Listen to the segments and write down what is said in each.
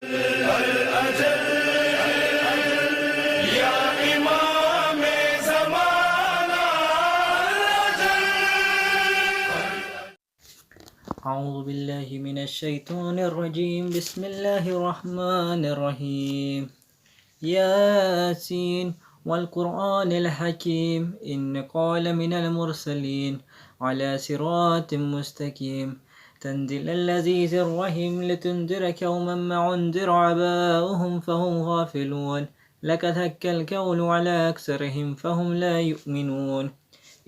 الأجل يا إمام زمانا الأجل. أعوذ بالله من الشيطان الرجيم. بسم الله الرحمن الرحيم. ياسين والقرآن الحكيم إنك لمن المرسلين على صراط مستقيم تنزيل العزيز الرحيم لتنذر قوما ما أنذر آباؤهم فهم غافلون لقد حق القول على أكثرهم فهم لا يؤمنون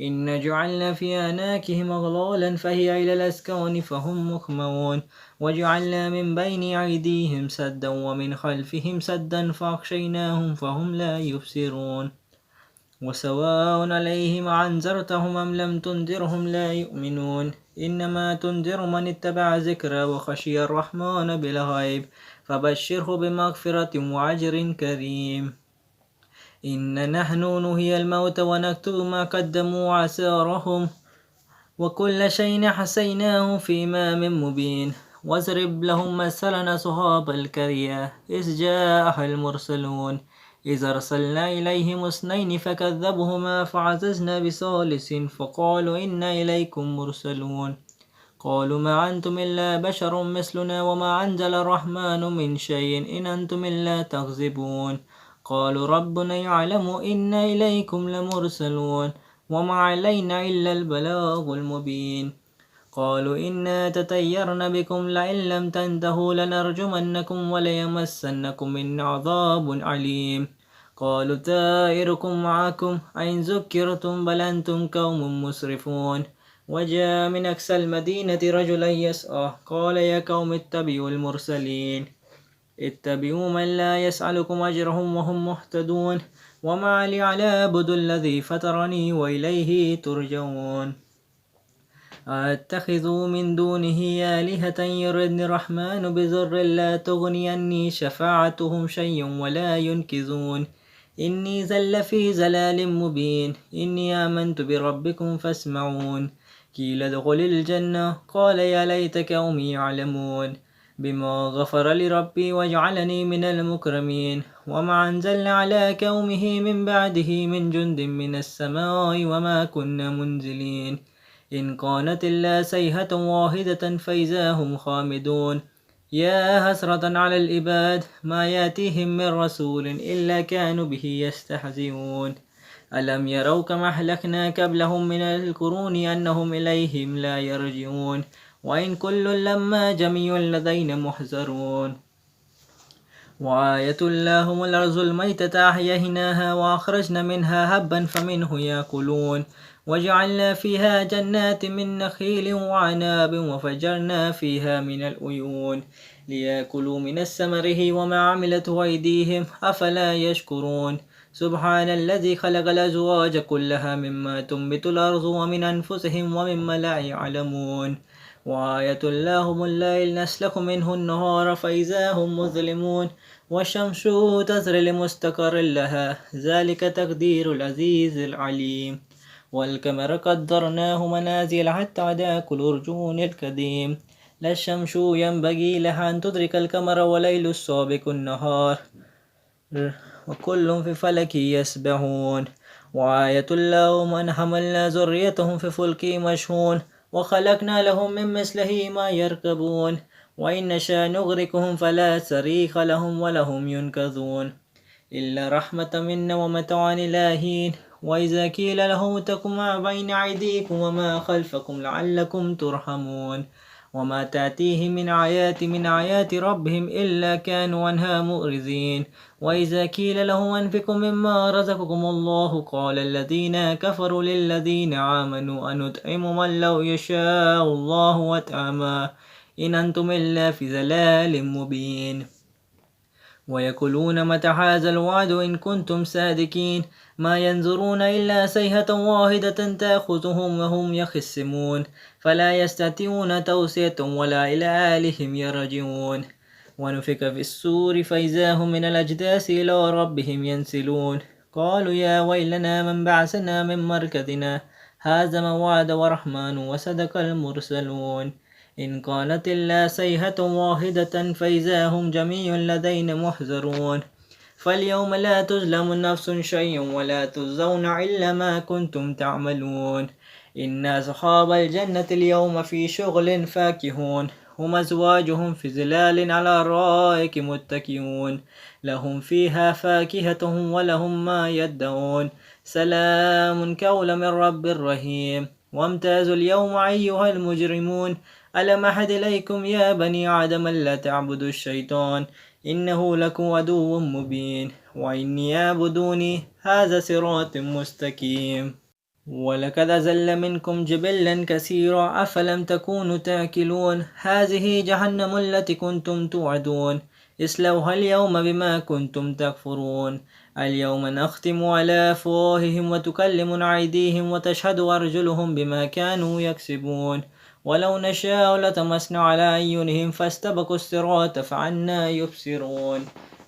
إن جعلنا في أعناقهم أغلالا فهي إلى الأذقان فهم مقمحون وجعلنا من بين أيديهم سدا ومن خلفهم سدا فأغشيناهم فهم لا يبصرون وسواء عليهم أنذرتهم أم لم تنذرهم لا يؤمنون إنما تنذر من اتبع ذكر وخشي الرحمن بالغيب فبشره بمغفرة وأجر كريم. إن نحن نحيي الموت ونكتب ما قدموا وآثارهم وكل شيء أحصيناه في إمام مبين واضرب لهم مثلا أصحاب القرية إذ جاءها المرسلون إذ أرسلنا إليهم اثنين فكذبوهما فعززنا بثالث فقالوا إنا إليكم مرسلون قالوا ما أنتم إلا بشر مثلنا وما أنزل الرحمن من شيء إن أنتم إلا تكذبون قالوا ربنا يعلم إنا إليكم لمرسلون وما علينا إلا البلاغ المبين قالوا إنا تطيرنا بكم لئن لم تنتهوا لنرجمنكم وليمسنكم منا عذاب أليم قالوا طائركم معكم أئن ذكرتم بل أنتم قوم مسرفون وجاء من أقصى المدينة رجلا يسعى قال يا قوم اتبعوا المرسلين اتبعوا من لا يسألكم أجرهم وهم مهتدون وما لي على أعبد الذي فطرني وإليه ترجعون أتخذوا من دونه آلهة يردن الرحمن بضر لا تغني عني شفاعتهم شيئا ولا ينقذون إني ذل في ضلال مبين إني آمنت بربكم فاسمعون قيل ادخل الجنة قال يا ليت قومي يعلمون بما غفر لربي وجعلني من المكرمين وما أنزلنا على قومه من بعده من جند من السماء وما كنا منزلين إن كانت إلا صيحة واحدة فإذا هم خامدون يا حسرة على العباد ما يأتيهم من رسول إلا كانوا به يستهزئون ألم يروا كما أهلكنا قبلهم من القرون أنهم إليهم لا يرجعون وإن كل لما جميع لدينا محضرون وآية لهم الأرض الميتة أحييناها وأخرجنا منها حبا فمنه يأكلون وجعلنا فيها جنات من نخيل وعناب وفجرنا فيها من العيون ليأكلوا من ثمره وما عملته أيديهم أفلا يشكرون سبحان الذي خلق الأزواج كلها مما تنبت الأرض ومن أنفسهم ومما لا يعلمون وآية لهم الليل نسلخ منه النهار فإذا هم مظلمون والشمس تجري لمستقر لها ذلك تقدير العزيز العليم والقمر قدرناه منازل حتى عدا كالعرجون القديم لا الشمس ينبغي لها أن تدرك القمر والليل السابق النهار وكل في فلك يسبحون وآية لهم أن حملنا ذريتهم في فلك مشحون وخلقنا لهم من مثله ما يركبون وإن نشاء نغرقهم فلا صريخ لهم ولهم ينقذون إلا رحمة منا ومتاعا إلى حين وإذا قيل لهم اتقوا ما بين أيديكم وما خلفكم لعلكم ترحمون وما تأتيهم من آيات ربهم إلا كانوا عنها معرضين وإذا قيل لهم أنفقوا مما رزقكم الله قال الذين كفروا للذين آمنوا أنطعم من لو يشاء الله أطعمه إن أنتم إلا في ضلال مبين ويقولون متى هذا الوعد إن كنتم صادقين ما ينظرون إلا صيحة واحدة تأخذهم وهم يخصمون فلا يستطيعون توصية ولا إلى أهلهم يرجعون ونفخ في الصور فإذا هم من الأجداث إلى ربهم ينسلون قالوا يا ويلنا من بعثنا من مركزنا هذا ما وعد الرحمن وصدق المرسلون إن كانت إلا صيحة واحدة فإذا هم جميع لدينا محضرون فاليوم لا تظلم نفس شيئا ولا تجزون إلا ما كنتم تعملون إن أصحاب الجنة اليوم في شغل فاكهون هم أزواجهم في ظلال على الأرائك متكئون لهم فيها فاكهة ولهم ما يدعون سلام قولا من رب رحيم وامتازوا اليوم أيها المجرمون ألم أحد إليكم يا بني آدم ألا تعبدوا الشيطان إنه لكم عدو مبين وإني اعبدوني هذا صراط مستقيم ولقد أزل منكم جبلا كثيرا أفلم تكونوا تأكلون هذه جهنم التي كنتم توعدون اصلوها اليوم بما كنتم تكفرون اليوم نختم على أفواههم وتكلمنا أيديهم وتشهد أرجلهم بما كانوا يكسبون ولو نشاء لطمسنا على أعينهم فاستبقوا الصراط فعنا يبصرون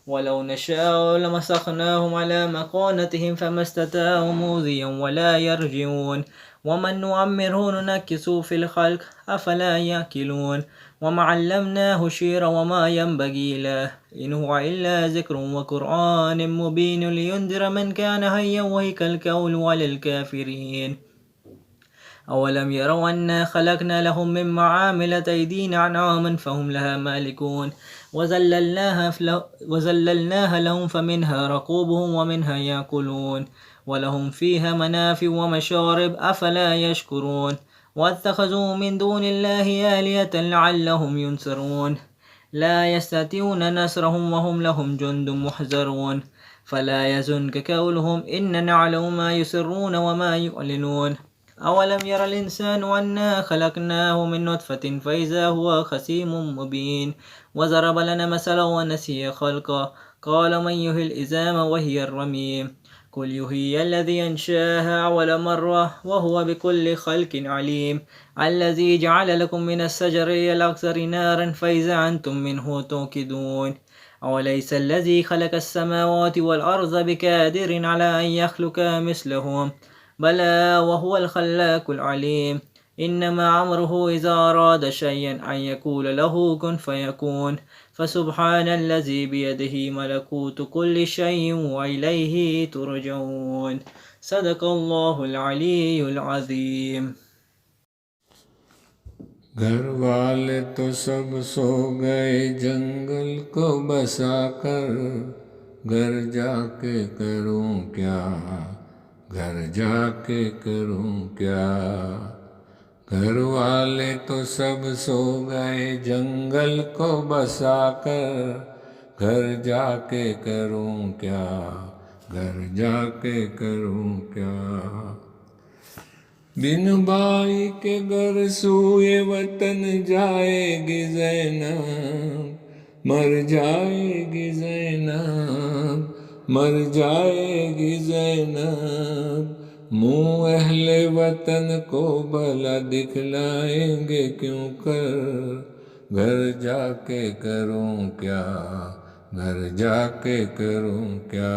ولو نشاء لمسخناهم على مكانتهم فما استطاعوا موذيا ولا يرجعون ومن نعمره ننكسه في الخلق أفلا يأكلون وما علمناه شيرا وما ينبغي له إن هو إلا ذكر وقرآن مبين لينذر من كان حيا وهيك القول على الكافرين أولم يروا أنا خلقنا لهم مما عاملت أيدينا أنعاما فهم لها مالكون وذللناها لهم فمنها ركوبهم ومنها يأكلون ولهم فيها منافع ومشارب أفلا يشكرون واتخذوا من دون الله آلهة لعلهم ينصرون لا يستطيعون نصرهم وهم لهم جند محضرون فلا يحزنك قولهم إننا نعلم ما يسرون وما يعلنون أولم ير الإنسان أنا خلقناه من نطفة فإذا هو خصيم مبين وضرب لنا مثلا ونسي خلقه قال من يحيي العظام وهي الرميم قل يحيي الذي أنشأها أول مرة وهو بكل خلق عليم الذي جعل لكم من الشجر الأخضر نارا فإذا أنتم منه توقدون أوليس الذي خلق السماوات والأرض بقادر على أن يخلق مثلهم بلى وهو الخلاق العليم إنما أمره إذا أراد شيئا أن يقول له كن فيكون فسبحان الذي بيده ملكوت كل شيء وإليه ترجعون صدق الله العلي العظيم. گھر والے تو سب سو گئے جنگل کو بسا کر، گھر جا کے کروں کیا، گھر جا کے کروں کیا. گھر والے تو سب سو گئے جنگل کو بسا کر، گھر جا کے کروں کیا، گھر جا کے کروں کیا. بن بائی کے گھر سوئے وطن جائے گی زینب، مر جائے گی زینب، مر جائے گی زینب. منہ اہل وطن کو بھلا دکھلائیں گے کیوں کر، گھر جا کے کروں کیا، گھر جا کے کروں کیا.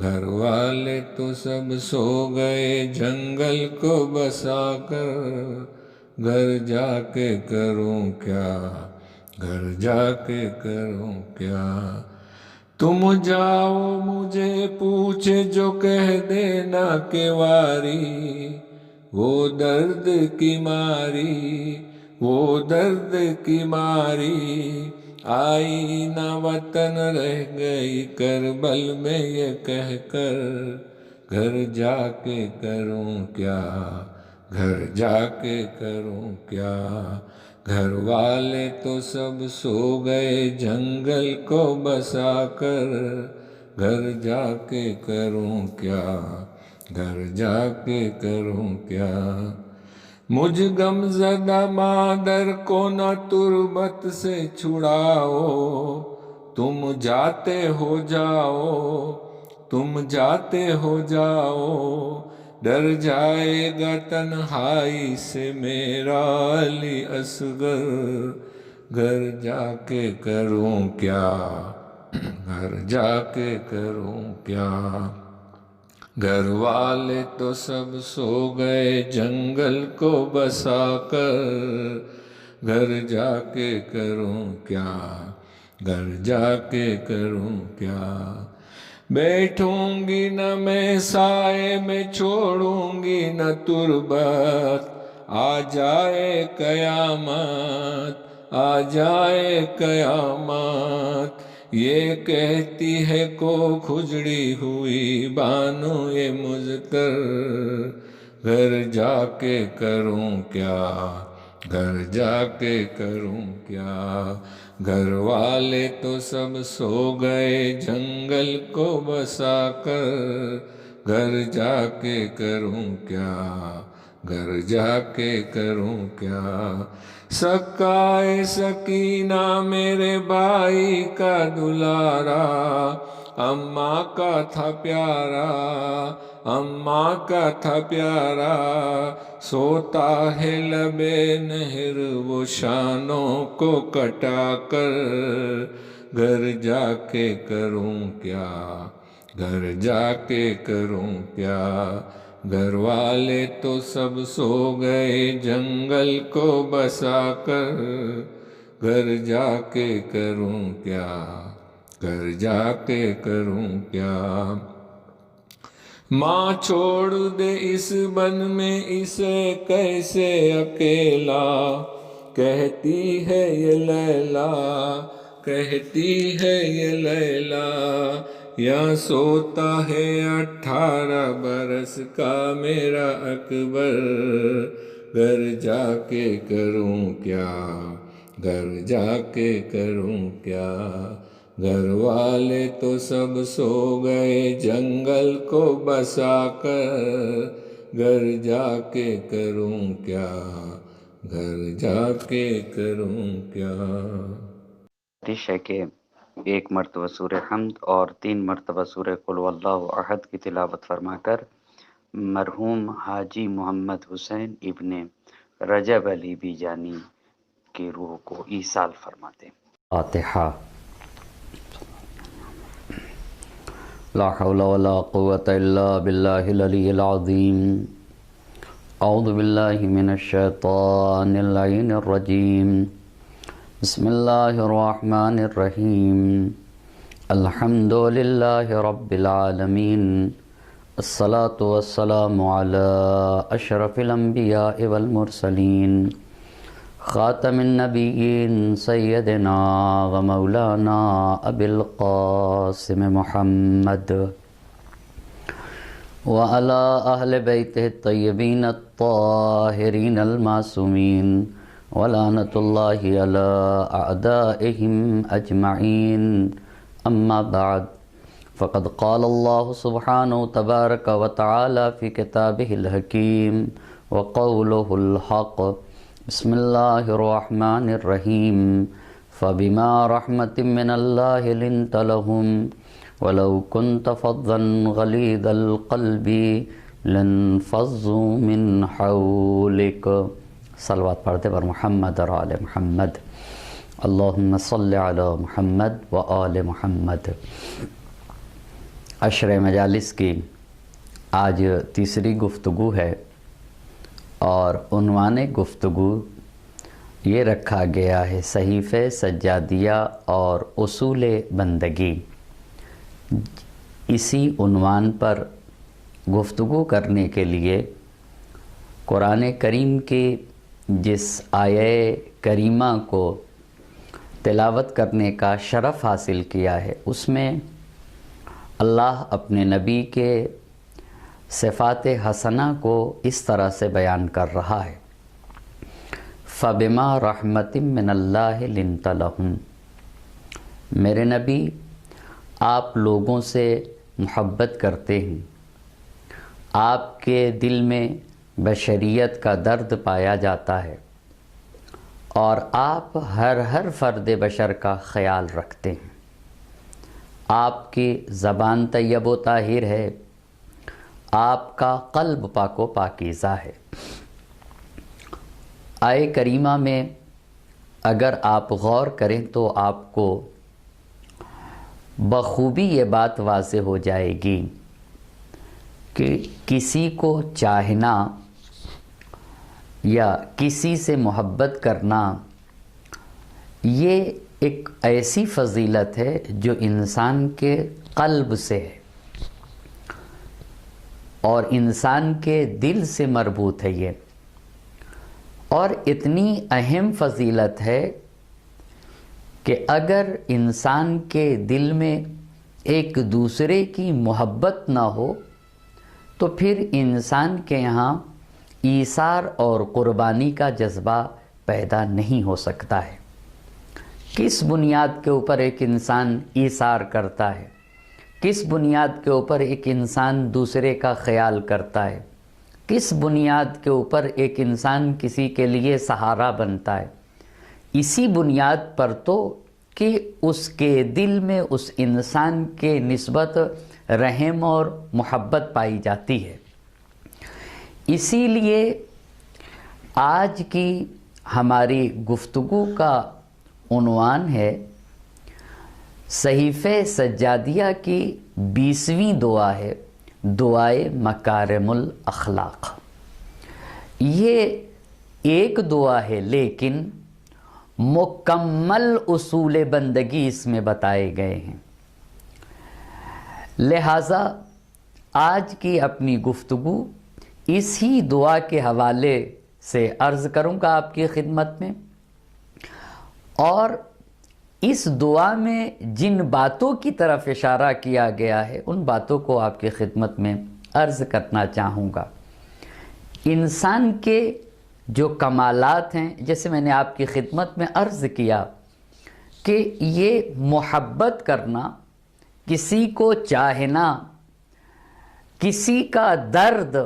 گھر والے تو سب سو گئے جنگل کو بسا کر، گھر جا کے کروں کیا، گھر جا کے کروں کیا. تم جاؤ مجھے پوچھے جو کہہ دینا کہ واری، وہ درد کی ماری، وہ درد کی ماری. آئی نہ وطن رہ گئی کربل میں یہ کہہ کر، گھر جا کے کروں کیا، گھر جا کے کروں کیا. گھر والے تو سب سو گئے جنگل کو بسا کر، گھر جا کے کروں کیا، گھر جا کے کروں کیا. مجھ غم زدہ مادر کو نہ تربت سے چھڑاؤ، تم جاتے ہو جاؤ، تم جاتے ہو جاؤ. ڈر جائے گا تنہائی سے میرا علی اصغر، گھر جا کے کروں کیا، گھر جا کے کروں کیا. گھر والے تو سب سو گئے جنگل کو بسا کر، گھر جا کے کروں کیا، گھر جا کے کروں کیا۔ بیٹھوں گی نہ میں سائے میں، چھوڑوں گی نہ تربت، آ جائے قیامت، آ جائے قیامت۔ یہ کہتی ہے کو کھجڑی ہوئی بانو یہ مزتر، گھر جا کے کروں کیا، گھر جا کے کروں کیا۔ گھر والے تو سب سو گئے جنگل کو بسا کر، گھر جا کے کروں کیا، گھر جا کے کروں کیا۔ سکائے سکینہ میرے بھائی کا دلارا، اماں کا تھا پیارا، اماں کا تھا پیارا۔ سوتا ہے لبے نہر وہ شانوں کو کٹا کر، گھر جا کے کروں کیا، گھر جا کے کروں کیا۔ گھر والے تو سب سو گئے جنگل کو بسا کر، گھر جا کے کروں کیا، گھر جا کے کروں کیا۔ ماں چھوڑ دے اس بن میں اسے کیسے اکیلا، کہتی ہے یہ لیلا، کہتی ہے یہ لیلا۔ یا سوتا ہے 18 برس کا میرا اکبر، گھر جا کے کروں کیا، گھر جا کے کروں کیا۔ گھر والے تو سب سو گئے جنگل کو بسا کر، گھر جا کے کروں کیا، گھر جا کے کروں کیا۔ کوشش ہے کہ 1 مرتبہ سورہ حمد اور 3 مرتبہ سورہ قل هو اللہ احد کی تلاوت فرما کر مرحوم حاجی محمد حسین ابن رجب علی بیجانی کی روح کو ایصال فرماتے ہیں۔ فاتحہ۔ لا حول ولا قوة الا باللہ العلی العظیم۔ اعوذ باللہ من الشیطان اللعین الرجیم۔ بسم اللہ الرحمن الرحیم۔ الحمد للہ رب العالمین، الصلاة والسلام علی اشرف الانبیاء والمرسلین، خاتم النبیین سیدنا و مولانا ابی القاسم محمد وعلی اہل بیتہ الطیبین الطاہرین المعصومین، ولعنۃ اللہ علی اعدائہم اجمعین۔ اما بعد، فقد قال اللہ سبحانہ تبارک وتعالی فی کتابہ الحکیم وقولہ الحق۔ بسم اللہ الرحمن الرحیم۔ فبما رحمۃ من اللہ لنت لہم ولو كنت فظا غلیظ القلب لانفضوا من حولک۔ صلوات پڑھتے پر محمد اور آل محمد۔ اللہم صل علی محمد و آل محمد۔ عشر مجالس کی آج تیسری گفتگو ہے، اور عنوان گفتگو یہ رکھا گیا ہے صحیفہ سجادیہ اور اصول بندگی۔ اسی عنوان پر گفتگو کرنے کے لیے قرآن کریم کی جس آیہ کریمہ کو تلاوت کرنے کا شرف حاصل کیا ہے، اس میں اللہ اپنے نبی کے صفات حسنہ کو اس طرح سے بیان کر رہا ہے۔ فَبِمَا رَحْمَةٍ مِّنَ اللَّهِ لِنْتَ لَهُمْ۔ میرے نبی، آپ لوگوں سے محبت کرتے ہیں، آپ کے دل میں بشریت کا درد پایا جاتا ہے، اور آپ ہر فرد بشر کا خیال رکھتے ہیں۔ آپ کی زبان طیب و طاہر ہے، آپ کا قلب پاک و پاکیزہ ہے۔ آیہ کریمہ میں اگر آپ غور کریں تو آپ کو بخوبی یہ بات واضح ہو جائے گی کہ کسی کو چاہنا یا کسی سے محبت کرنا یہ ایک ایسی فضیلت ہے جو انسان کے قلب سے ہے اور انسان کے دل سے مربوط ہے یہ، اور اتنی اہم فضیلت ہے کہ اگر انسان کے دل میں ایک دوسرے کی محبت نہ ہو تو پھر انسان کے یہاں ایثار اور قربانی کا جذبہ پیدا نہیں ہو سکتا ہے۔ کس بنیاد کے اوپر ایک انسان ایثار کرتا ہے؟ کس بنیاد کے اوپر ایک انسان دوسرے کا خیال کرتا ہے؟ کس بنیاد کے اوپر ایک انسان کسی کے لیے سہارا بنتا ہے؟ اسی بنیاد پر تو کہ اس کے دل میں اس انسان کے نسبت رحم اور محبت پائی جاتی ہے۔ اسی لیے آج کی ہماری گفتگو کا عنوان ہے صحیفہ سجادیہ کی 20ویں دعا ہے، دعائے مکارم الاخلاق۔ یہ ایک دعا ہے لیکن مکمل اصول بندگی اس میں بتائے گئے ہیں، لہٰذا آج کی اپنی گفتگو اسی دعا کے حوالے سے عرض کروں گا آپ کی خدمت میں، اور اس دعا میں جن باتوں کی طرف اشارہ کیا گیا ہے ان باتوں کو آپ کی خدمت میں عرض کرنا چاہوں گا۔ انسان کے جو کمالات ہیں، جیسے میں نے آپ کی خدمت میں عرض کیا کہ یہ محبت کرنا، کسی کو چاہنا، کسی کا درد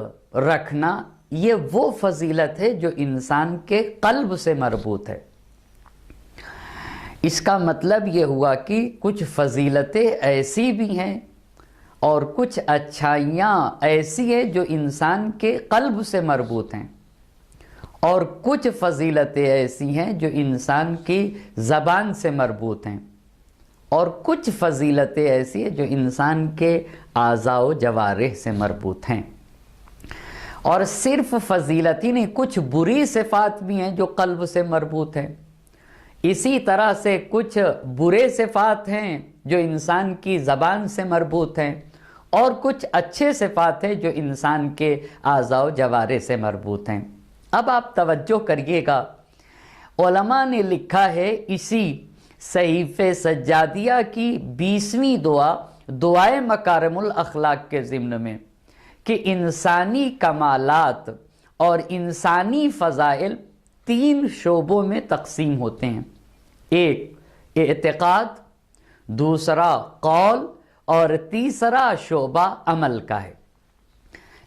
رکھنا، یہ وہ فضیلت ہے جو انسان کے قلب سے مربوط ہے۔ اس کا مطلب یہ ہوا کہ کچھ فضیلتیں ایسی بھی ہیں اور کچھ اچھائیاں ایسی ہیں جو انسان کے قلب سے مربوط ہیں، اور کچھ فضیلتیں ایسی ہیں جو انسان کی زبان سے مربوط ہیں، اور کچھ فضیلتیں ایسی ہیں جو انسان کے اعضاء و جوارح سے مربوط ہیں۔ اور صرف فضیلت ہی نہیں، کچھ بری صفات بھی ہیں جو قلب سے مربوط ہیں، اسی طرح سے کچھ برے صفات ہیں جو انسان کی زبان سے مربوط ہیں، اور کچھ اچھے صفات ہیں جو انسان کے اعضاء و جوارح سے مربوط ہیں۔ اب آپ توجہ کریے گا، علماء نے لکھا ہے اسی صحیفہ سجادیہ کی 20ویں دعا، دعائے مکارم الاخلاق کے ضمن میں، کہ انسانی کمالات اور انسانی فضائل 3 شعبوں میں تقسیم ہوتے ہیں، ایک اعتقاد، دوسرا قول، اور تیسرا شعبہ عمل کا ہے۔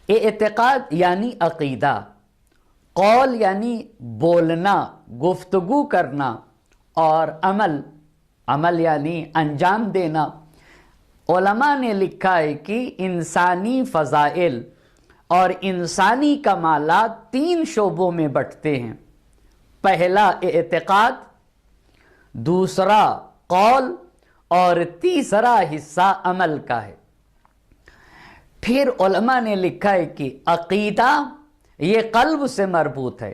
اعتقاد یعنی عقیدہ، قول یعنی بولنا، گفتگو کرنا، اور عمل یعنی انجام دینا۔ علماء نے لکھا ہے کہ انسانی فضائل اور انسانی کمالات 3 شعبوں میں بٹتے ہیں، پہلا اعتقاد، دوسرا قول، اور تیسرا حصہ عمل کا ہے۔ پھر علماء نے لکھا ہے کہ عقیدہ یہ قلب سے مربوط ہے،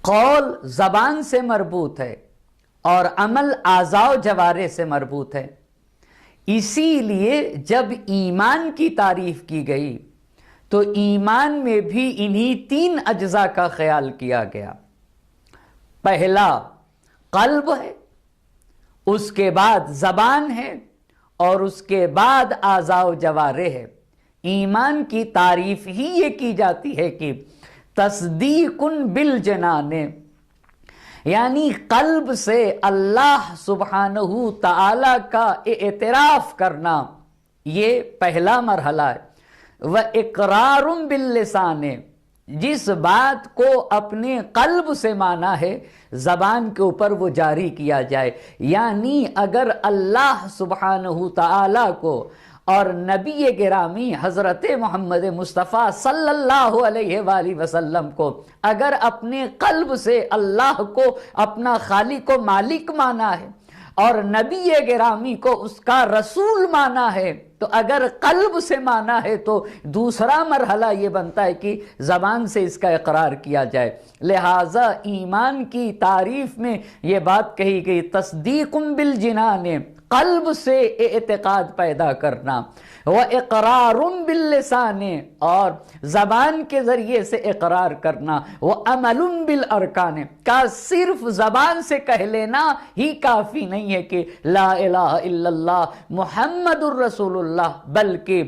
قول زبان سے مربوط ہے، اور عمل اعضاء و جوارح سے مربوط ہے۔ اسی لیے جب ایمان کی تعریف کی گئی تو ایمان میں بھی انہی 3 اجزاء کا خیال کیا گیا۔ پہلا قلب ہے، اس کے بعد زبان ہے، اور اس کے بعد اعضاء و جوارح ہے۔ ایمان کی تعریف ہی یہ کی جاتی ہے کہ تصدیق بالجنان، یعنی قلب سے اللہ سبحانہ تعالی کا اعتراف کرنا، یہ پہلا مرحلہ ہے۔ وَإِقْرَارٌ بِاللِّسَانِ، جس بات کو اپنے قلب سے مانا ہے زبان کے اوپر وہ جاری کیا جائے، یعنی اگر اللہ سبحانہ تعالی کو اور نبی گرامی حضرت محمد مصطفیٰ صلی اللہ علیہ وآلہ وسلم کو اگر اپنے قلب سے اللہ کو اپنا خالق و مالک مانا ہے اور نبی گرامی کو اس کا رسول مانا ہے، تو اگر قلب سے مانا ہے تو دوسرا مرحلہ یہ بنتا ہے کہ زبان سے اس کا اقرار کیا جائے۔ لہٰذا ایمان کی تعریف میں یہ بات کہی گئی، تصدیق بالجنان، قلب سے اعتقاد پیدا کرنا، وَإِقْرَارٌ بِاللِّسَانِ، اور زبان کے ذریعے سے اقرار کرنا، وَعَمَلٌ بِالْأَرْكَانِ، کا صرف زبان سے کہہ لینا ہی کافی نہیں ہے کہ لا الہ الا اللہ محمد الرسول اللہ، بلکہ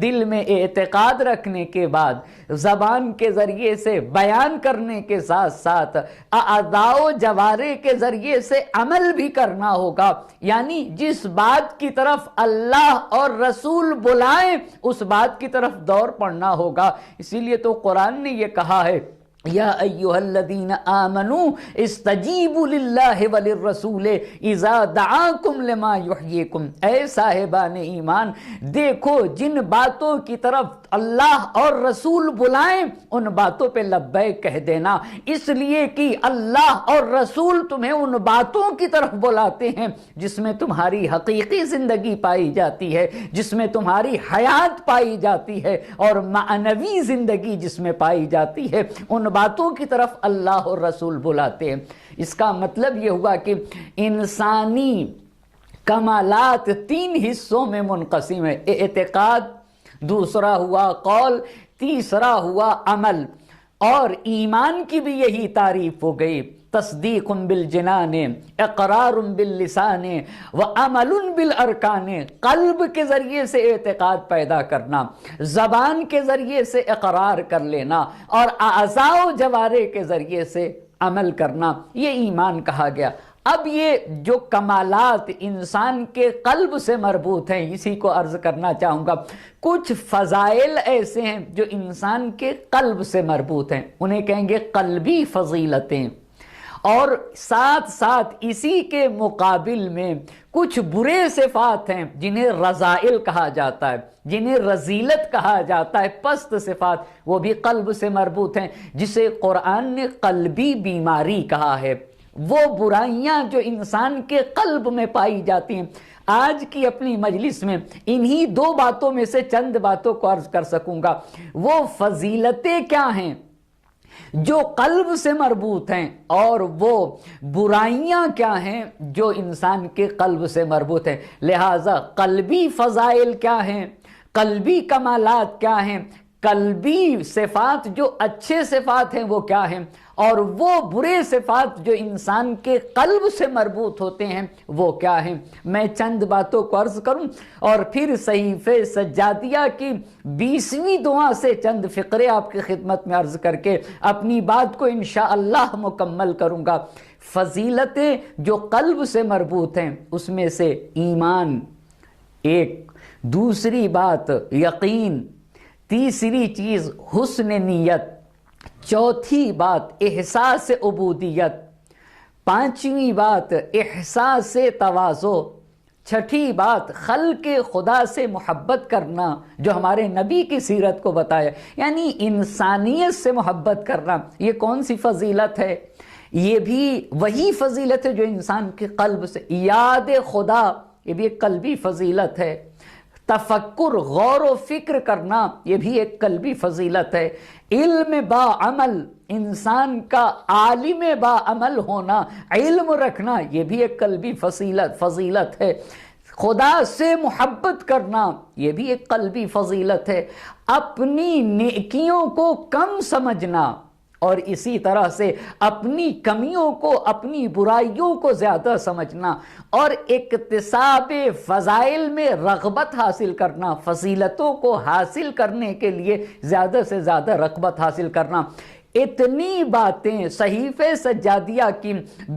دل میں اعتقاد رکھنے کے بعد زبان کے ذریعے سے بیان کرنے کے ساتھ ساتھ اعضاء و جوارح کے ذریعے سے عمل بھی کرنا ہوگا، یعنی جس بات کی طرف اللہ اور رسول بلائیں اس بات کی طرف دور پڑنا ہوگا۔ اسی لیے تو قرآن نے یہ کہا ہے، یا ایھا الذین آمنوا استجیبوا للہ وللرسول اذا دعاکم لما یحییکم، اے صاحبان ایمان دیکھو جن باتوں کی طرف اللہ اور رسول بلائیں ان باتوں پہ لبیک کہہ دینا، اس لیے کہ اللہ اور رسول تمہیں ان باتوں کی طرف بلاتے ہیں جس میں تمہاری حقیقی زندگی پائی جاتی ہے، جس میں تمہاری حیات پائی جاتی ہے اور معنوی زندگی جس میں پائی جاتی ہے، ان باتوں کی طرف اللہ اور رسول بلاتے ہیں۔ اس کا مطلب یہ ہوا کہ انسانی کمالات 3 حصوں میں منقسم ہے، اعتقاد، دوسرا ہوا قول، تیسرا ہوا عمل، اور ایمان کی بھی یہی تعریف ہو گئی، تصدیق بالجنان، اقرار باللسان، وعمل بالارکان، قلب کے ذریعے سے اعتقاد پیدا کرنا، زبان کے ذریعے سے اقرار کر لینا اور اعضاء و جوارح کے ذریعے سے عمل کرنا، یہ ایمان کہا گیا۔ اب یہ جو کمالات انسان کے قلب سے مربوط ہیں اسی کو عرض کرنا چاہوں گا۔ کچھ فضائل ایسے ہیں جو انسان کے قلب سے مربوط ہیں، انہیں کہیں گے قلبی فضیلتیں، اور ساتھ ساتھ اسی کے مقابل میں کچھ برے صفات ہیں جنہیں رذائل کہا جاتا ہے، جنہیں رذیلت کہا جاتا ہے، پست صفات، وہ بھی قلب سے مربوط ہیں، جسے قرآن نے قلبی بیماری کہا ہے۔ وہ برائیاں جو انسان کے قلب میں پائی جاتی ہیں، آج کی اپنی مجلس میں انہی 2 باتوں میں سے چند باتوں کو عرض کر سکوں گا۔ وہ فضیلتیں کیا ہیں جو قلب سے مربوط ہیں، اور وہ برائیاں کیا ہیں جو انسان کے قلب سے مربوط ہیں۔ لہٰذا قلبی فضائل کیا ہیں، قلبی کمالات کیا ہیں، قلبی صفات جو اچھے صفات ہیں وہ کیا ہیں، اور وہ برے صفات جو انسان کے قلب سے مربوط ہوتے ہیں وہ کیا ہیں۔ میں چند باتوں کو عرض کروں اور پھر صحیفہ سجادیہ کی 20ویں دعا سے چند فقرے آپ کی خدمت میں عرض کر کے اپنی بات کو انشاءاللہ مکمل کروں گا۔ فضیلتیں جو قلب سے مربوط ہیں اس میں سے ایمان ایک، دوسری بات یقین، تیسری چیز حسن نیت، چوتھی بات احساس عبودیت، پانچویں بات احساس تواضع، چھٹی بات خلق خدا سے محبت کرنا جو ہمارے نبی کی سیرت کو بتایا، یعنی انسانیت سے محبت کرنا۔ یہ کون سی فضیلت ہے؟ یہ بھی وہی فضیلت ہے جو انسان کے قلب سے، یاد خدا یہ بھی ایک قلبی فضیلت ہے، تفکر غور و فکر کرنا یہ بھی ایک قلبی فضیلت ہے، علم با عمل انسان کا عالم با عمل ہونا، علم رکھنا یہ بھی ایک قلبی فضیلت ہے، خدا سے محبت کرنا یہ بھی ایک قلبی فضیلت ہے، اپنی نیکیوں کو کم سمجھنا اور اسی طرح سے اپنی کمیوں کو، اپنی برائیوں کو زیادہ سمجھنا، اور اکتساب فضائل میں رغبت حاصل کرنا، فضیلتوں کو حاصل کرنے کے لیے زیادہ سے زیادہ رغبت حاصل کرنا۔ اتنی باتیں صحیفہ سجادیہ کی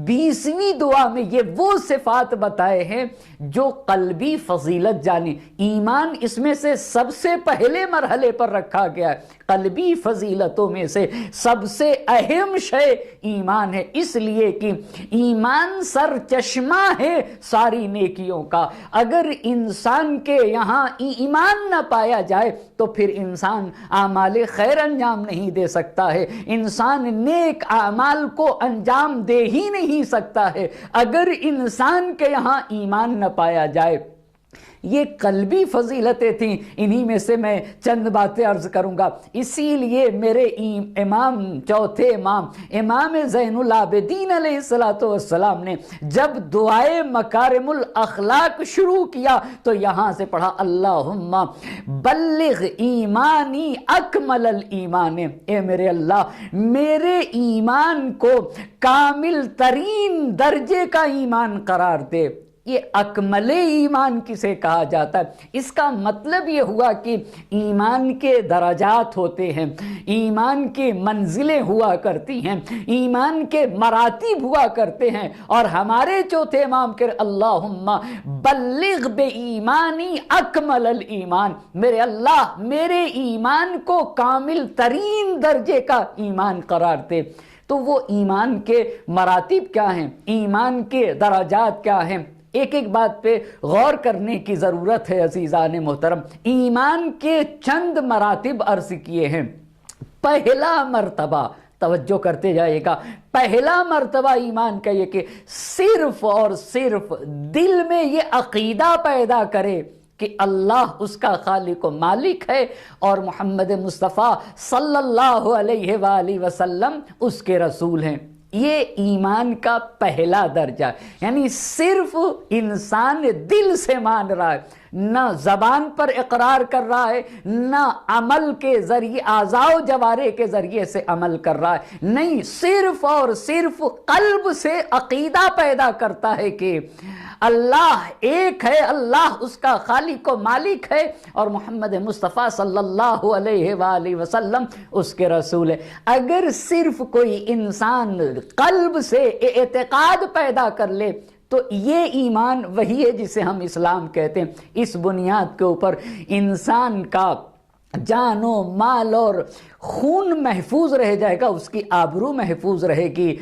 20ویں دعا میں یہ وہ صفات بتائے ہیں جو قلبی فضیلت جانی، ایمان اس میں سے سب سے پہلے مرحلے پر رکھا گیا ہے۔ قلبی فضیلتوں میں سے سب سے اہم شے ایمان ہے، اس لیے کہ ایمان سر چشمہ ہے ساری نیکیوں کا۔ اگر انسان کے یہاں ایمان نہ پایا جائے تو پھر انسان اعمال خیر انجام نہیں دے سکتا ہے، انسان نیک اعمال کو انجام دے ہی نہیں سکتا ہے اگر انسان کے یہاں ایمان نہ پایا جائے۔ یہ قلبی فضیلتیں تھیں، انہی میں سے میں چند باتیں عرض کروں گا۔ اسی لیے میرے امام، چوتھے امام، امام زین العابدین علیہ السلام نے جب دعائے مکارم الاخلاق شروع کیا تو یہاں سے پڑھا اللہم بلغ ایمانی اکمل الایمان، اے میرے اللہ میرے ایمان کو کامل ترین درجے کا ایمان قرار دے۔ یہ اکمل ایمان کسے کہا جاتا ہے؟ اس کا مطلب یہ ہوا کہ ایمان کے درجات ہوتے ہیں، ایمان کی منزلیں ہوا کرتی ہیں، ایمان کے مراتب ہوا کرتے ہیں، اور ہمارے چوتھے امام کے اللہم بلغ بے ایمانی اکمل الایمان، میرے اللہ میرے ایمان کو کامل ترین درجے کا ایمان قرار دے۔ تو وہ ایمان کے مراتب کیا ہیں، ایمان کے درجات کیا ہیں؟ ایک ایک بات پہ غور کرنے کی ضرورت ہے عزیزان محترم۔ ایمان کے چند مراتب عرض کیے ہیں۔ پہلا مرتبہ، توجہ کرتے جائے گا، پہلا مرتبہ ایمان کا یہ کہ صرف اور صرف دل میں یہ عقیدہ پیدا کرے کہ اللہ اس کا خالق و مالک ہے اور محمد مصطفیٰ صلی اللہ علیہ وآلہ وسلم اس کے رسول ہیں۔ یہ ایمان کا پہلا درجہ، یعنی صرف انسان دل سے مان رہا ہے، نہ زبان پر اقرار کر رہا ہے، نہ عمل کے ذریعے اعضاء و جوارح کے ذریعے سے عمل کر رہا ہے، نہیں، صرف اور صرف قلب سے عقیدہ پیدا کرتا ہے کہ اللہ ایک ہے، اللہ اس کا خالق و مالک ہے اور محمد مصطفیٰ صلی اللہ علیہ وآلہ وسلم اس کے رسول ہے۔ اگر صرف کوئی انسان قلب سے اعتقاد پیدا کر لے تو یہ ایمان وہی ہے جسے ہم اسلام کہتے ہیں۔ اس بنیاد کے اوپر انسان کا جان و مال اور خون محفوظ رہ جائے گا، اس کی آبرو محفوظ رہے گی،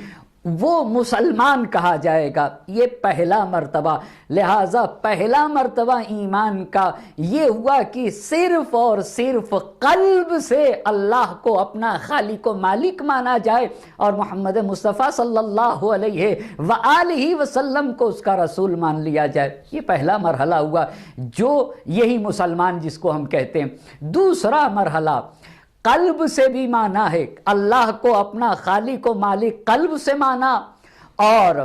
وہ مسلمان کہا جائے گا۔ یہ پہلا مرتبہ، لہذا پہلا مرتبہ ایمان کا یہ ہوا کہ صرف اور صرف قلب سے اللہ کو اپنا خالق و مالک مانا جائے اور محمد مصطفیٰ صلی اللہ علیہ وآلہ وسلم کو اس کا رسول مان لیا جائے۔ یہ پہلا مرحلہ ہوا، جو یہی مسلمان جس کو ہم کہتے ہیں۔ دوسرا مرحلہ قلب سے بھی مانا ہے، اللہ کو اپنا خالق و مالک قلب سے مانا اور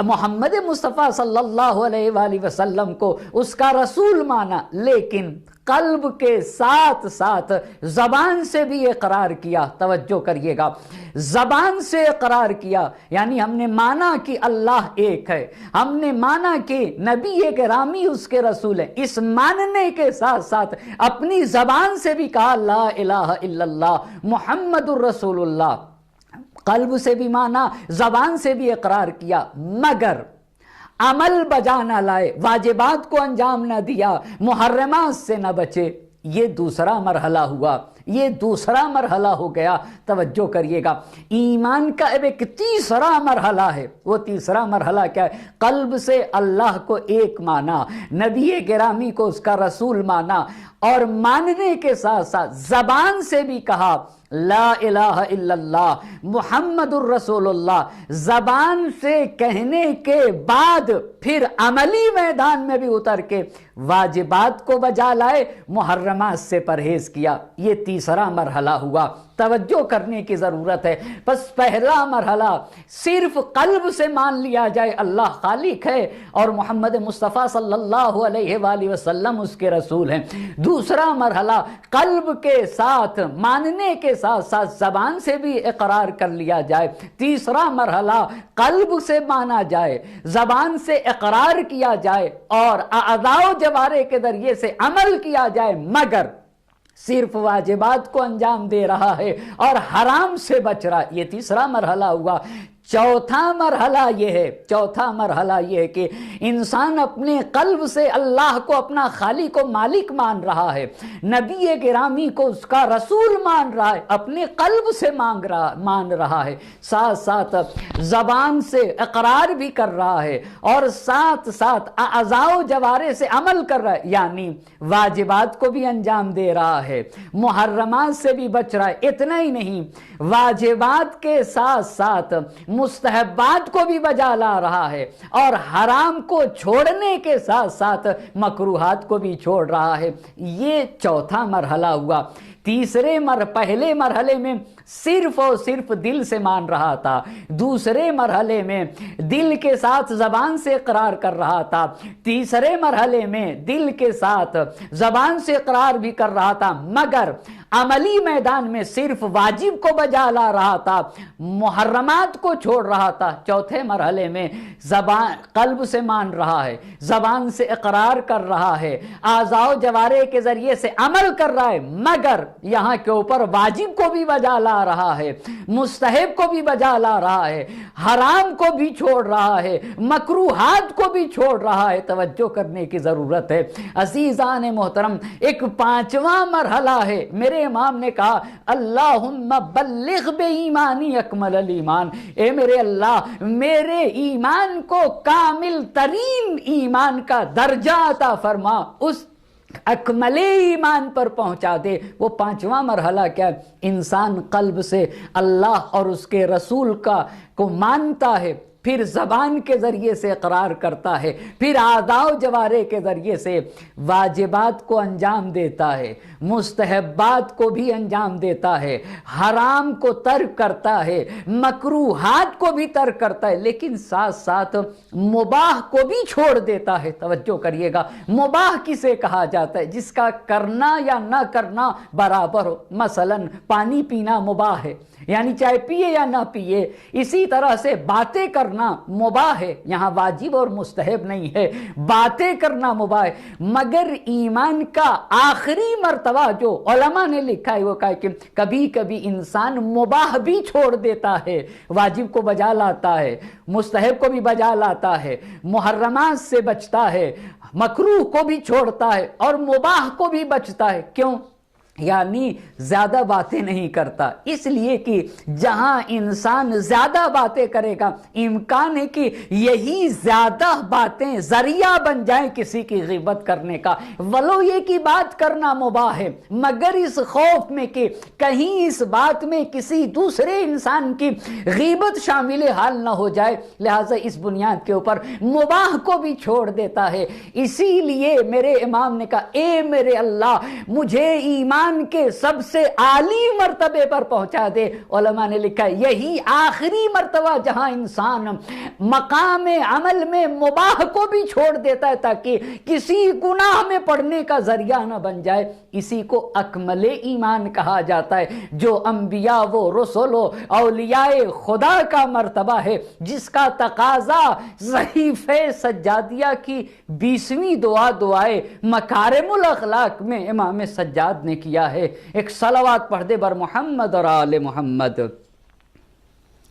محمد مصطفیٰ صلی اللہ علیہ وآلہ وسلم کو اس کا رسول مانا، لیکن قلب کے ساتھ ساتھ زبان سے بھی اقرار کیا۔ توجہ کریے گا، زبان سے اقرار کیا، یعنی ہم نے مانا کہ اللہ ایک ہے، ہم نے مانا کہ نبی گرامی اس کے رسول ہیں، اس ماننے کے ساتھ ساتھ اپنی زبان سے بھی کہا لا الہ الا اللہ محمد الرسول اللہ، قلب سے بھی مانا، زبان سے بھی اقرار کیا، مگر عمل بجا نہ لائے، واجبات کو انجام نہ دیا، محرمات سے نہ بچے۔ یہ دوسرا مرحلہ ہوا، یہ دوسرا مرحلہ ہو گیا۔ توجہ کریے گا، ایمان کا اب ایک تیسرا مرحلہ ہے۔ وہ تیسرا مرحلہ کیا ہے؟ قلب سے اللہ کو ایک مانا، نبی گرامی کو اس کا رسول مانا، اور ماننے کے ساتھ ساتھ زبان سے بھی کہا لا الہ الا اللہ محمد الرسول اللہ۔ زبان سے کہنے کے بعد پھر عملی میدان میں بھی اتر کے واجبات کو بجا لائے، محرمات سے پرہیز کیا۔ یہ تیسرا مرحلہ ہوا۔ توجہ کرنے کی ضرورت ہے۔ بس پہلا مرحلہ صرف قلب سے مان لیا جائے اللہ خالق ہے اور محمد مصطفیٰ صلی اللہ علیہ وآلہ وسلم اس کے رسول ہیں۔ دوسرا مرحلہ قلب کے ساتھ ماننے کے ساتھ ساتھ زبان سے بھی اقرار کر لیا جائے۔ تیسرا مرحلہ قلب سے مانا جائے، زبان سے اقرار کیا جائے اور اعضاء و جوارح کے ذریعے سے عمل کیا جائے، مگر صرف واجبات کو انجام دے رہا ہے اور حرام سے بچ رہا۔ یہ تیسرا مرحلہ ہوا۔ چوتھا مرحلہ یہ ہے کہ انسان اپنے قلب سے اللہ کو اپنا خالق و مالک مان رہا ہے، نبی گرامی کو اس کا رسول مان رہا ہے، اپنے قلب سے مان رہا ہے، ساتھ ساتھ زبان سے اقرار بھی کر رہا ہے، اور ساتھ ساتھ اعضاء و جوارح سے عمل کر رہا ہے، یعنی واجبات کو بھی انجام دے رہا ہے، محرمات سے بھی بچ رہا ہے۔ اتنا ہی نہیں، واجبات کے ساتھ ساتھ مستحبات کو بھی بجا لا رہا ہے، اور حرام کو چھوڑنے کے ساتھ ساتھ مکروہات کو بھی چھوڑ رہا ہے۔ یہ چوتھا مرحلہ ہوا۔ پہلے مرحلے میں صرف اور صرف دل سے مان رہا تھا، دوسرے مرحلے میں دل کے ساتھ زبان سے اقرار کر رہا تھا، تیسرے مرحلے میں دل کے ساتھ زبان سے اقرار بھی کر رہا تھا، مگر عملی میدان میں صرف واجب کو بجا لا رہا تھا، محرمات کو چھوڑ رہا تھا۔ چوتھے مرحلے میں قلب سے مان رہا ہے، زبان سے اقرار کر رہا ہے، اعضاء و جوارح کے ذریعے سے عمل کر رہا ہے، مگر یہاں کے اوپر واجب کو بھی بجا لا رہا ہے، مستحب کو بھی بجا لا رہا ہے، حرام کو بھی چھوڑ رہا ہے، مکروہات کو بھی چھوڑ رہا ہے۔ توجہ کرنے کی ضرورت ہے عزیزان محترم۔ ایک پانچواں مرحلہ ہے، میرے امام نے کہا اللہم بلغ بے ایمانی اکمل الایمان، اے میرے اللہ میرے ایمان کو کامل ترین ایمان کا درجہ عطا فرما، اس اکمل ایمان پر پہنچا دے۔ وہ پانچواں مرحلہ کیا؟ انسان قلب سے اللہ اور اس کے رسول کو مانتا ہے، پھر زبان کے ذریعے سے اقرار کرتا ہے، پھر اعضاء و جوارح کے ذریعے سے واجبات کو انجام دیتا ہے، مستحبات کو بھی انجام دیتا ہے، حرام کو ترک کرتا ہے، مکروہات کو بھی ترک کرتا ہے، لیکن ساتھ ساتھ مباح کو بھی چھوڑ دیتا ہے۔ توجہ کریے گا، مباح کسے کہا جاتا ہے؟ جس کا کرنا یا نہ کرنا برابر ہو۔ مثلا پانی پینا مباح ہے، یعنی چاہے پیے یا نہ پیے۔ اسی طرح سے باتیں کرنا مباح ہے، یہاں واجب اور مستحب نہیں ہے، باتیں کرنا مباح ہے، مگر ایمان کا آخری مرتبہ جو علماء نے لکھا ہے وہ کہا کہ کبھی کبھی انسان مباح بھی چھوڑ دیتا ہے، واجب کو بجا لاتا ہے، مستحب کو بھی بجا لاتا ہے، محرمات سے بچتا ہے، مکروہ کو بھی چھوڑتا ہے، اور مباح کو بھی بچتا ہے۔ کیوں؟ یعنی زیادہ باتیں نہیں کرتا، اس لیے کہ جہاں انسان زیادہ باتیں کرے گا امکان ہے کہ یہی زیادہ باتیں ذریعہ بن جائیں کسی کی غیبت کرنے کا، ولو یہ کہ بات کرنا مباح ہے، مگر اس خوف میں کہ کہیں اس بات میں کسی دوسرے انسان کی غیبت شامل حال نہ ہو جائے، لہٰذا اس بنیاد کے اوپر مباح کو بھی چھوڑ دیتا ہے۔ اسی لیے میرے امام نے کہا اے میرے اللہ مجھے ایمان کے سب سے عالی مرتبے پر پہنچا دے۔ علماء نے لکھا ہے یہی آخری مرتبہ جہاں انسان مقام عمل میں مباح کو بھی چھوڑ دیتا ہے تاکہ کسی گناہ میں پڑنے کا ذریعہ نہ بن جائے، اسی کو اکمل ایمان کہا جاتا ہے، جو انبیاء و رسول و اولیاء خدا کا مرتبہ ہے، جس کا تقاضا صحیفہ سجادیہ کی 20ویں دعائے مکارم الاخلاق میں امام سجاد نے کیا ہے۔ ایک صلوات پڑھ دے بر محمد اور آل محمد۔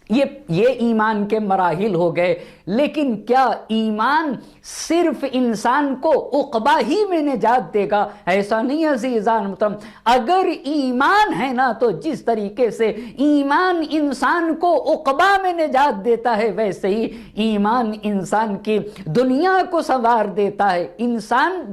یہ ایمان کے مراحل ہو گئے، لیکن کیا ایمان صرف انسان کو عقبہ ہی میں نجات دے گا؟ ایسا نہیں عزیزان محترم۔ اگر ایمان ہے نا تو جس طریقے سے ایمان انسان کو عقبہ میں نجات دیتا ہے ویسے ہی ایمان انسان کی دنیا کو سنوار دیتا ہے۔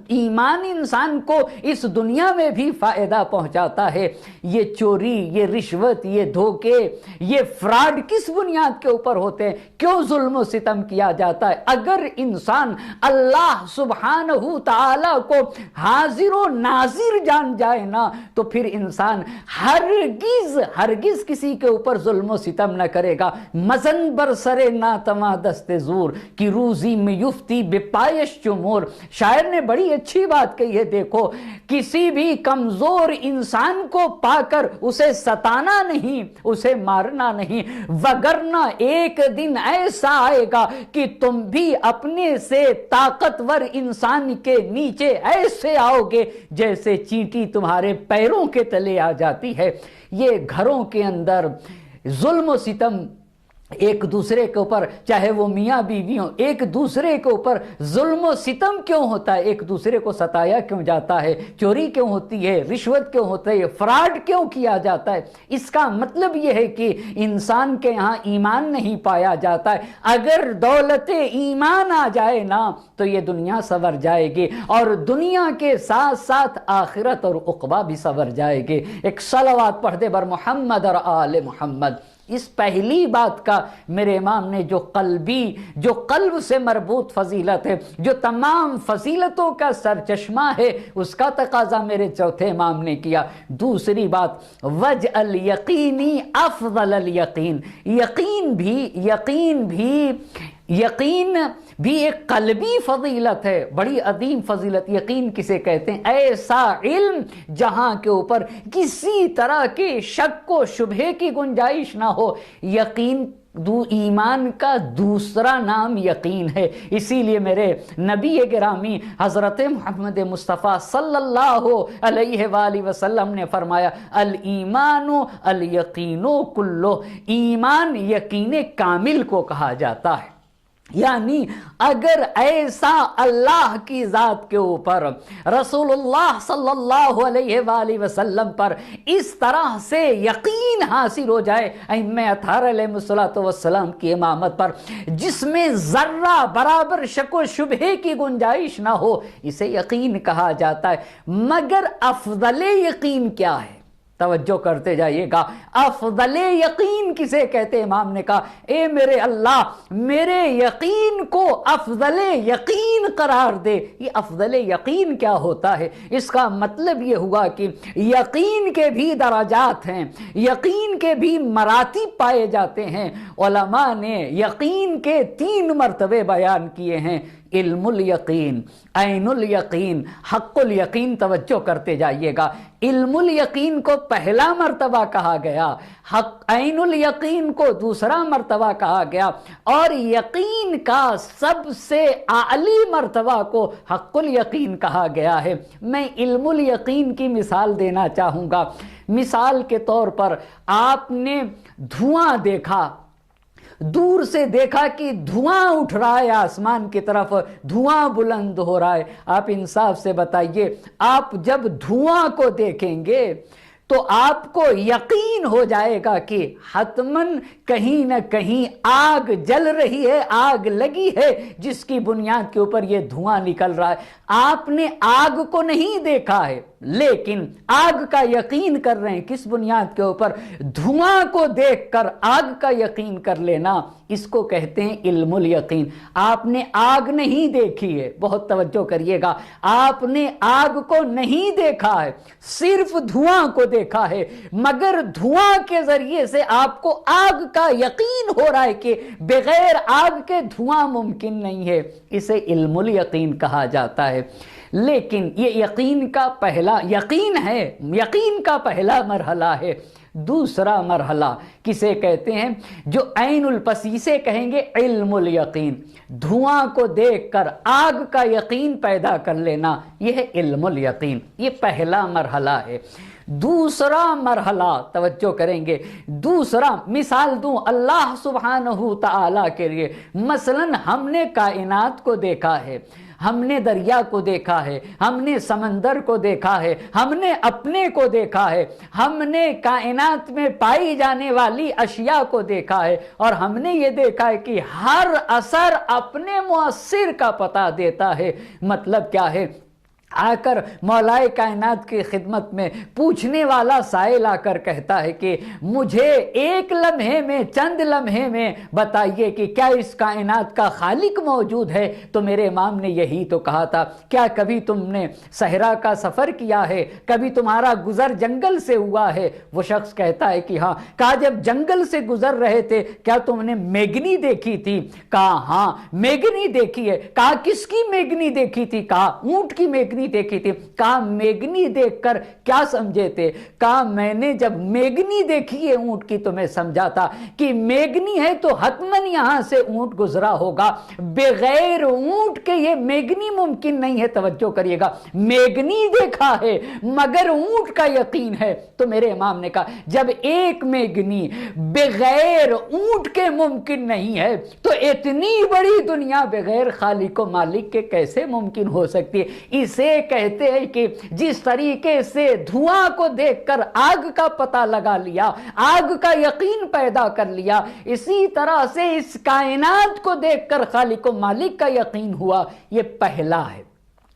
ایمان انسان کو اس دنیا میں بھی فائدہ پہنچاتا ہے۔ یہ چوری، یہ رشوت، یہ دھوکے، یہ فراڈ کس بنیاد کے اوپر ہوتے ہیں؟ کیوں ظلم و ستم کیا جاتا ہے؟ اگر انسان اللہ سبحانہ تعالی کو حاضر و ناظر جان جائے نا تو پھر انسان ہرگز کسی کے اوپر ظلم و ستم نہ کرے گا۔ مزن برسر ناتواں دست زور کی روزی میں یفتی بپایش چمور۔ شاعر نے بڑی اچھی بات کہی ہے، دیکھو کسی بھی کمزور انسان کو پا کر اسے ستانا نہیں، اسے مارنا نہیں، وگرنہ ایک دن ایسا آئے گا کہ تم بھی اپنے سے طاقتور انسان کے نیچے ایسے آؤ گے جیسے چینٹی تمہارے پیروں کے تلے آ جاتی ہے۔ یہ گھروں کے اندر ظلم و ستم ایک دوسرے کے اوپر، چاہے وہ میاں بیوی ہوں، ایک دوسرے کے اوپر ظلم و ستم کیوں ہوتا ہے؟ ایک دوسرے کو ستایا کیوں جاتا ہے؟ چوری کیوں ہوتی ہے؟ رشوت کیوں ہوتا ہے؟ فراڈ کیوں کیا جاتا ہے؟ اس کا مطلب یہ ہے کہ انسان کے یہاں ایمان نہیں پایا جاتا ہے۔ اگر دولت ایمان آ جائے نا تو یہ دنیا سنور جائے گی، اور دنیا کے ساتھ ساتھ آخرت اور عقبہ بھی سنور جائے گی۔ ایک صلوات پڑھ دے بر محمد اور آل محمد۔ اس پہلی بات کا میرے امام نے جو قلب سے مربوط فضیلت ہے، جو تمام فضیلتوں کا سرچشمہ ہے، اس کا تقاضا میرے چوتھے امام نے کیا۔ دوسری بات، وجعل یقینی افضل الیقین، یقین بھی ایک قلبی فضیلت ہے، بڑی عظیم فضیلت۔ یقین کسے کہتے ہیں؟ ایسا علم جہاں کے اوپر کسی طرح کے شک و شبہے کی گنجائش نہ ہو۔ یقین ایمان کا دوسرا نام یقین ہے۔ اسی لیے میرے نبی گرامی حضرت محمد مصطفیٰ صلی اللہ علیہ وآلہ وسلم نے فرمایا، الایمان الیقین کلہ، ایمان یقین کامل کو کہا جاتا ہے۔ یعنی اگر ایسا اللہ کی ذات کے اوپر، رسول اللہ صلی اللہ علیہ وآلہ وسلم پر اس طرح سے یقین حاصل ہو جائے ائمہ اطہار علیہ السلام کی امامت پر، جس میں ذرہ برابر شک و شبہے کی گنجائش نہ ہو، اسے یقین کہا جاتا ہے۔ مگر افضل یقین کیا ہے؟ توجہ کرتے جائیے گا، افضل یقین کسے کہتے؟ امام نے کہا، اے میرے اللہ، میرے یقین کو افضل یقین قرار دے۔ یہ افضل یقین کیا ہوتا ہے؟ اس کا مطلب یہ ہوا کہ یقین کے بھی درجات ہیں، یقین کے بھی مراتب پائے جاتے ہیں۔ علماء نے یقین کے 3 مرتبے بیان کیے ہیں، علم الیقین، عین الیقین، حق الیقین۔ توجہ کرتے جائیے گا، علم الیقین کو پہلا مرتبہ کہا گیا، عین الیقین کو دوسرا مرتبہ کہا گیا، اور یقین کا سب سے اعلی مرتبہ کو حق الیقین کہا گیا ہے۔ میں علم الیقین کی مثال دینا چاہوں گا۔ مثال کے طور پر آپ نے دھواں دیکھا، دور سے دیکھا کہ دھواں اٹھ رہا ہے، آسمان کی طرف دھواں بلند ہو رہا ہے۔ آپ انصاف سے بتائیے، آپ جب دھواں کو دیکھیں گے تو آپ کو یقین ہو جائے گا کہ حتماً کہیں نہ کہیں آگ جل رہی ہے، آگ لگی ہے، جس کی بنیاد کے اوپر یہ دھواں نکل رہا ہے۔ آپ نے آگ کو نہیں دیکھا ہے، لیکن آگ کا یقین کر رہے ہیں۔ کس بنیاد کے اوپر؟ دھواں کو دیکھ کر آگ کا یقین کر لینا، اس کو کہتے ہیں علم الیقین۔ آپ نے آگ نہیں دیکھی ہے، بہت توجہ کریے گا، آپ نے آگ کو نہیں دیکھا ہے، صرف دھواں کو دیکھا ہے، مگر دھواں کے ذریعے سے آپ کو آگ کا یقین ہو رہا ہے کہ بغیر آگ کے دھواں ممکن نہیں ہے۔ اسے علم الیقین کہا جاتا ہے۔ لیکن یہ یقین کا پہلا مرحلہ ہے۔ دوسرا مرحلہ کسے کہتے ہیں؟ جو عین الپسی سے کہیں گے علم الیقین، دھواں کو دیکھ کر آگ کا یقین پیدا کر لینا، یہ ہے علم الیقین۔ یہ پہلا مرحلہ ہے۔ دوسرا مرحلہ توجہ کریں گے، دوسرا مثال دوں اللہ سبحانہ تعالیٰ کے لیے۔ مثلا ہم نے کائنات کو دیکھا ہے، ہم نے دریا کو دیکھا ہے، ہم نے سمندر کو دیکھا ہے، ہم نے اپنے کو دیکھا ہے، ہم نے کائنات میں پائی جانے والی اشیاء کو دیکھا ہے، اور ہم نے یہ دیکھا ہے کہ ہر اثر اپنے مؤثر کا پتہ دیتا ہے۔ مطلب کیا ہے؟ آ کر مولائے کائنات کی خدمت میں پوچھنے والا سائل آ کر کہتا ہے کہ مجھے ایک لمحے میں، چند لمحے میں بتائیے کہ کیا اس کائنات کا خالق موجود ہے؟ تو میرے امام نے یہی تو کہا تھا، کیا کبھی تم نے صحرا کا سفر کیا ہے؟ کبھی تمہارا گزر جنگل سے ہوا ہے؟ وہ شخص کہتا ہے کہ ہاں۔ کہا جب جنگل سے گزر رہے تھے کیا تم نے میگنی دیکھی تھی؟ کہا ہاں میگنی دیکھی ہے۔ کہا کس کی میگنی دیکھی تھی؟ کہا اونٹ کی میگنی میگنی دیکھی تھی. کہا میگنی دیکھ کر کیا سمجھے تھے؟ کہا میں نے جب میگنی دیکھی ہے اونٹ کی تو میں سمجھا تھا کہ میگنی ہے تو حتماً یہاں سے اونٹ گزرا ہوگا، بغیر اونٹ کے یہ میگنی ممکن نہیں ہے. توجہ کریے گا، میگنی دیکھا ہے مگر اونٹ کا یقین ہے. تو میرے امام نے کہا جب ایک میگنی بغیر اونٹ کے ممکن نہیں ہے تو اتنی بڑی دنیا بغیر خالق و مالک کے کیسے ممکن ہو سکتی ہے؟ اسے کہتے ہیں کہ جس طریقے سے دھواں کو دیکھ کر آگ کا پتہ لگا لیا، آگ کا یقین پیدا کر لیا، اسی طرح سے اس کائنات کو دیکھ کر خالق و مالک کا یقین ہوا. یہ پہلا ہے،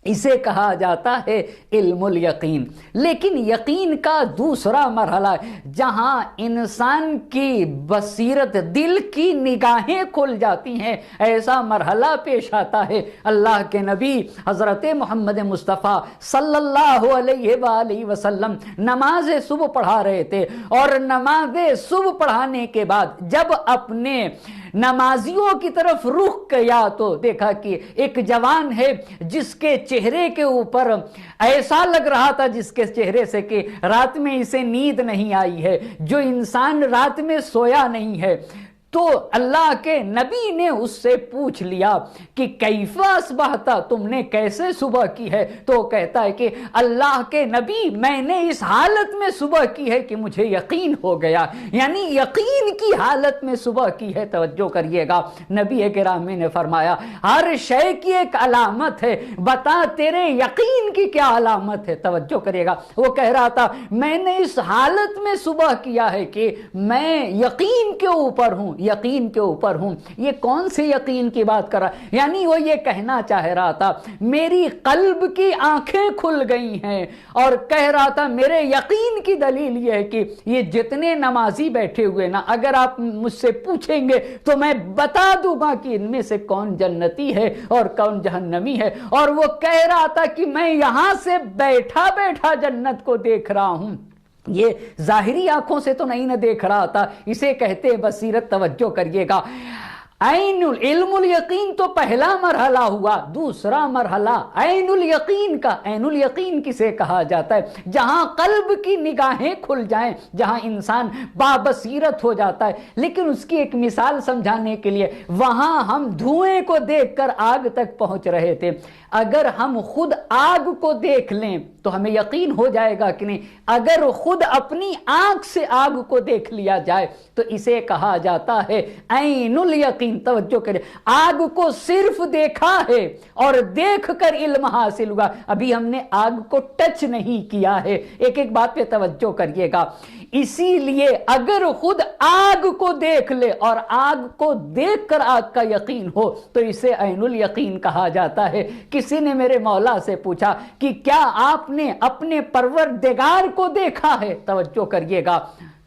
اسے کہا جاتا ہے علم الیقین. لیکن یقین کا دوسرا مرحلہ جہاں انسان کی بصیرت، دل کی نگاہیں کھل جاتی ہیں، ایسا مرحلہ پیش آتا ہے. اللہ کے نبی حضرت محمد مصطفیٰ صلی اللہ علیہ وآلہ وسلم نماز صبح پڑھا رہے تھے، اور نماز صبح پڑھانے کے بعد جب اپنے نمازیوں کی طرف رخ کیا تو دیکھا کہ ایک جوان ہے جس کے چہرے کے اوپر ایسا لگ رہا تھا جس کے چہرے سے کہ رات میں اسے نیند نہیں آئی ہے، جو انسان رات میں سویا نہیں ہے. تو اللہ کے نبی نے اس سے پوچھ لیا کہ کیف اصبحت، تم نے کیسے صبح کی ہے؟ تو کہتا ہے کہ اللہ کے نبی میں نے اس حالت میں صبح کی ہے کہ مجھے یقین ہو گیا. یعنی یقین کی حالت میں صبح کی ہے. توجہ کریے گا، نبی گرامی نے فرمایا ہر شے کی ایک علامت ہے، بتا تیرے یقین کی کیا علامت ہے؟ توجہ کریے گا، وہ کہہ رہا تھا میں نے اس حالت میں صبح کیا ہے کہ میں یقین کے اوپر ہوں، یقین کے اوپر ہوں. یہ کون سے یقین کی بات کر رہا؟ یعنی وہ یہ کہنا چاہ رہا تھا میری قلب کی آنکھیں کھل گئی ہیں، اور کہہ رہا تھا میرے یقین کی دلیل یہ ہے کہ یہ جتنے نمازی بیٹھے ہوئے نا، اگر آپ مجھ سے پوچھیں گے تو میں بتا دوں گا کہ ان میں سے کون جنتی ہے اور کون جہنمی ہے. اور وہ کہہ رہا تھا کہ میں یہاں سے بیٹھا بیٹھا جنت کو دیکھ رہا ہوں. یہ ظاہری آنکھوں سے تو نہیں نہ دیکھ رہا تھا، اسے کہتے بصیرت. توجہ کریے گا، عین علم الیقین تو پہلا مرحلہ ہوا. دوسرا مرحلہ عین الیقین کا. عین الیقین کسے کہا جاتا ہے؟ جہاں قلب کی نگاہیں کھل جائیں، جہاں انسان بابصیرت ہو جاتا ہے. لیکن اس کی ایک مثال سمجھانے کے لیے، وہاں ہم دھوئیں کو دیکھ کر آگ تک پہنچ رہے تھے. اگر ہم خود آگ کو دیکھ لیں تو ہمیں یقین ہو جائے گا کہ نہیں. اگر خود اپنی آنکھ سے آگ کو دیکھ لیا جائے تو اسے کہا جاتا ہے عین الیقین. توجہ کریں، آگ کو صرف دیکھا ہے اور دیکھ کر علم حاصل ہوا. ابھی ہم نے آگ کو ٹچ نہیں کیا ہے. ایک ایک بات پہ توجہ کریے گا. اسی لیے اگر خود آگ کو دیکھ لے اور آگ کو دیکھ کر آگ کا یقین ہو تو اسے عین الیقین کہا جاتا ہے. کسی نے میرے مولا سے پوچھا کہ کیا آپ نے اپنے پروردگار کو دیکھا ہے؟ توجہ کریے گا،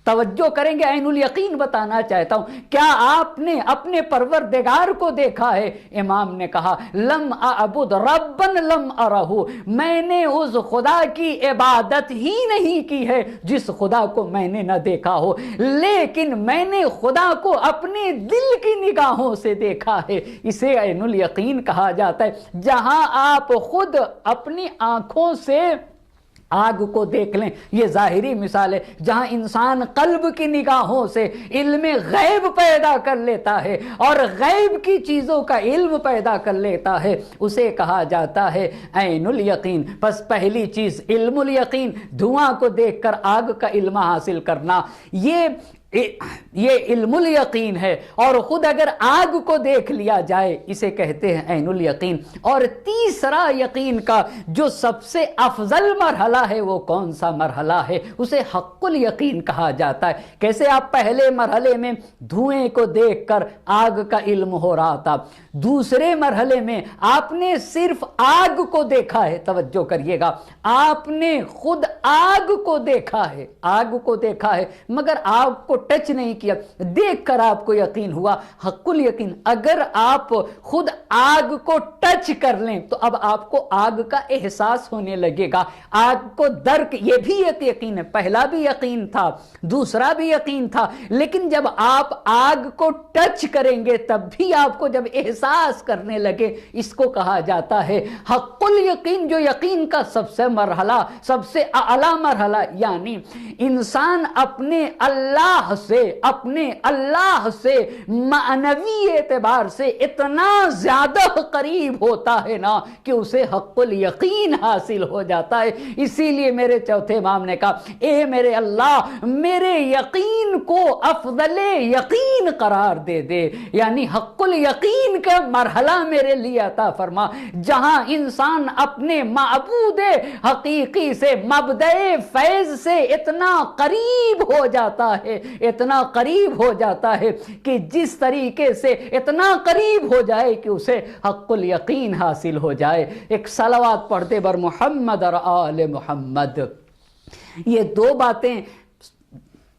توجہ کریں گے، عین الیقین بتانا چاہتا ہوں. کیا آپ نے اپنے پروردگار کو دیکھا ہے؟ امام نے کہا لم اعبد ربا لم ارہ، میں نے اس خدا کی عبادت ہی نہیں کی ہے جس خدا کو میں نے نہ دیکھا ہو، لیکن میں نے خدا کو اپنے دل کی نگاہوں سے دیکھا ہے. اسے عین الیقین کہا جاتا ہے. جہاں آپ خود اپنی آنکھوں سے آگ کو دیکھ لیں، یہ ظاہری مثال ہے. جہاں انسان قلب کی نگاہوں سے علم غیب پیدا کر لیتا ہے اور غیب کی چیزوں کا علم پیدا کر لیتا ہے، اسے کہا جاتا ہے عین الیقین. پس پہلی چیز علم الیقین، دھواں کو دیکھ کر آگ کا علم حاصل کرنا، یہ علم الیقین ہے. اور خود اگر آگ کو دیکھ لیا جائے اسے کہتے ہیں عین الیقین. اور تیسرا یقین کا جو سب سے افضل مرحلہ ہے وہ کون سا مرحلہ ہے؟ اسے حق الیقین کہا جاتا ہے. کیسے آپ پہلے مرحلے میں دھوئیں کو دیکھ کر آگ کا علم ہو رہا تھا، دوسرے مرحلے میں آپ نے صرف آگ کو دیکھا ہے. توجہ کریے گا، آپ نے خود آگ کو دیکھا ہے، آگ کو دیکھا ہے مگر آگ کو ٹچ نہیں کیا، دیکھ کر آپ کو یقین ہوا، حق الیقین۔ اگر آپ خود آگ کو ٹچ کر لیں تو اب آپ کو آگ کا احساس ہونے لگے گا، آگ کو درک، یہ بھی ایک یقین ہے، پہلا بھی یقین تھا، دوسرا بھی یقین تھا، لیکن جب آپ آگ کو ٹچ کریں گے تب بھی آپ کو جب احساس کرنے لگے، اس کو کہا جاتا ہے حق الیقین، جو یقین کا سب سے مرحلہ، سب سے اعلیٰ مرحلہ، یعنی انسان اپنے اللہ سے معنوی اعتبار سے اتنا زیادہ قریب ہوتا ہے نا کہ اسے حق الیقین حاصل ہو جاتا ہے۔ اسی لیے میرے چوتھے امام نے کہا اے میرے اللہ میرے یقین کو افضل یقین قرار دے دے، یعنی حق الیقین کا مرحلہ میرے لیے عطا فرما، جہاں انسان اپنے معبود حقیقی سے، مبدأ فیض سے اتنا قریب ہو جاتا ہے، اتنا قریب ہو جاتا ہے کہ جس طریقے سے اتنا قریب ہو جائے کہ اسے حق الیقین حاصل ہو جائے۔ ایک صلوات پڑھتے بر محمد اور آل محمد۔ یہ دو باتیں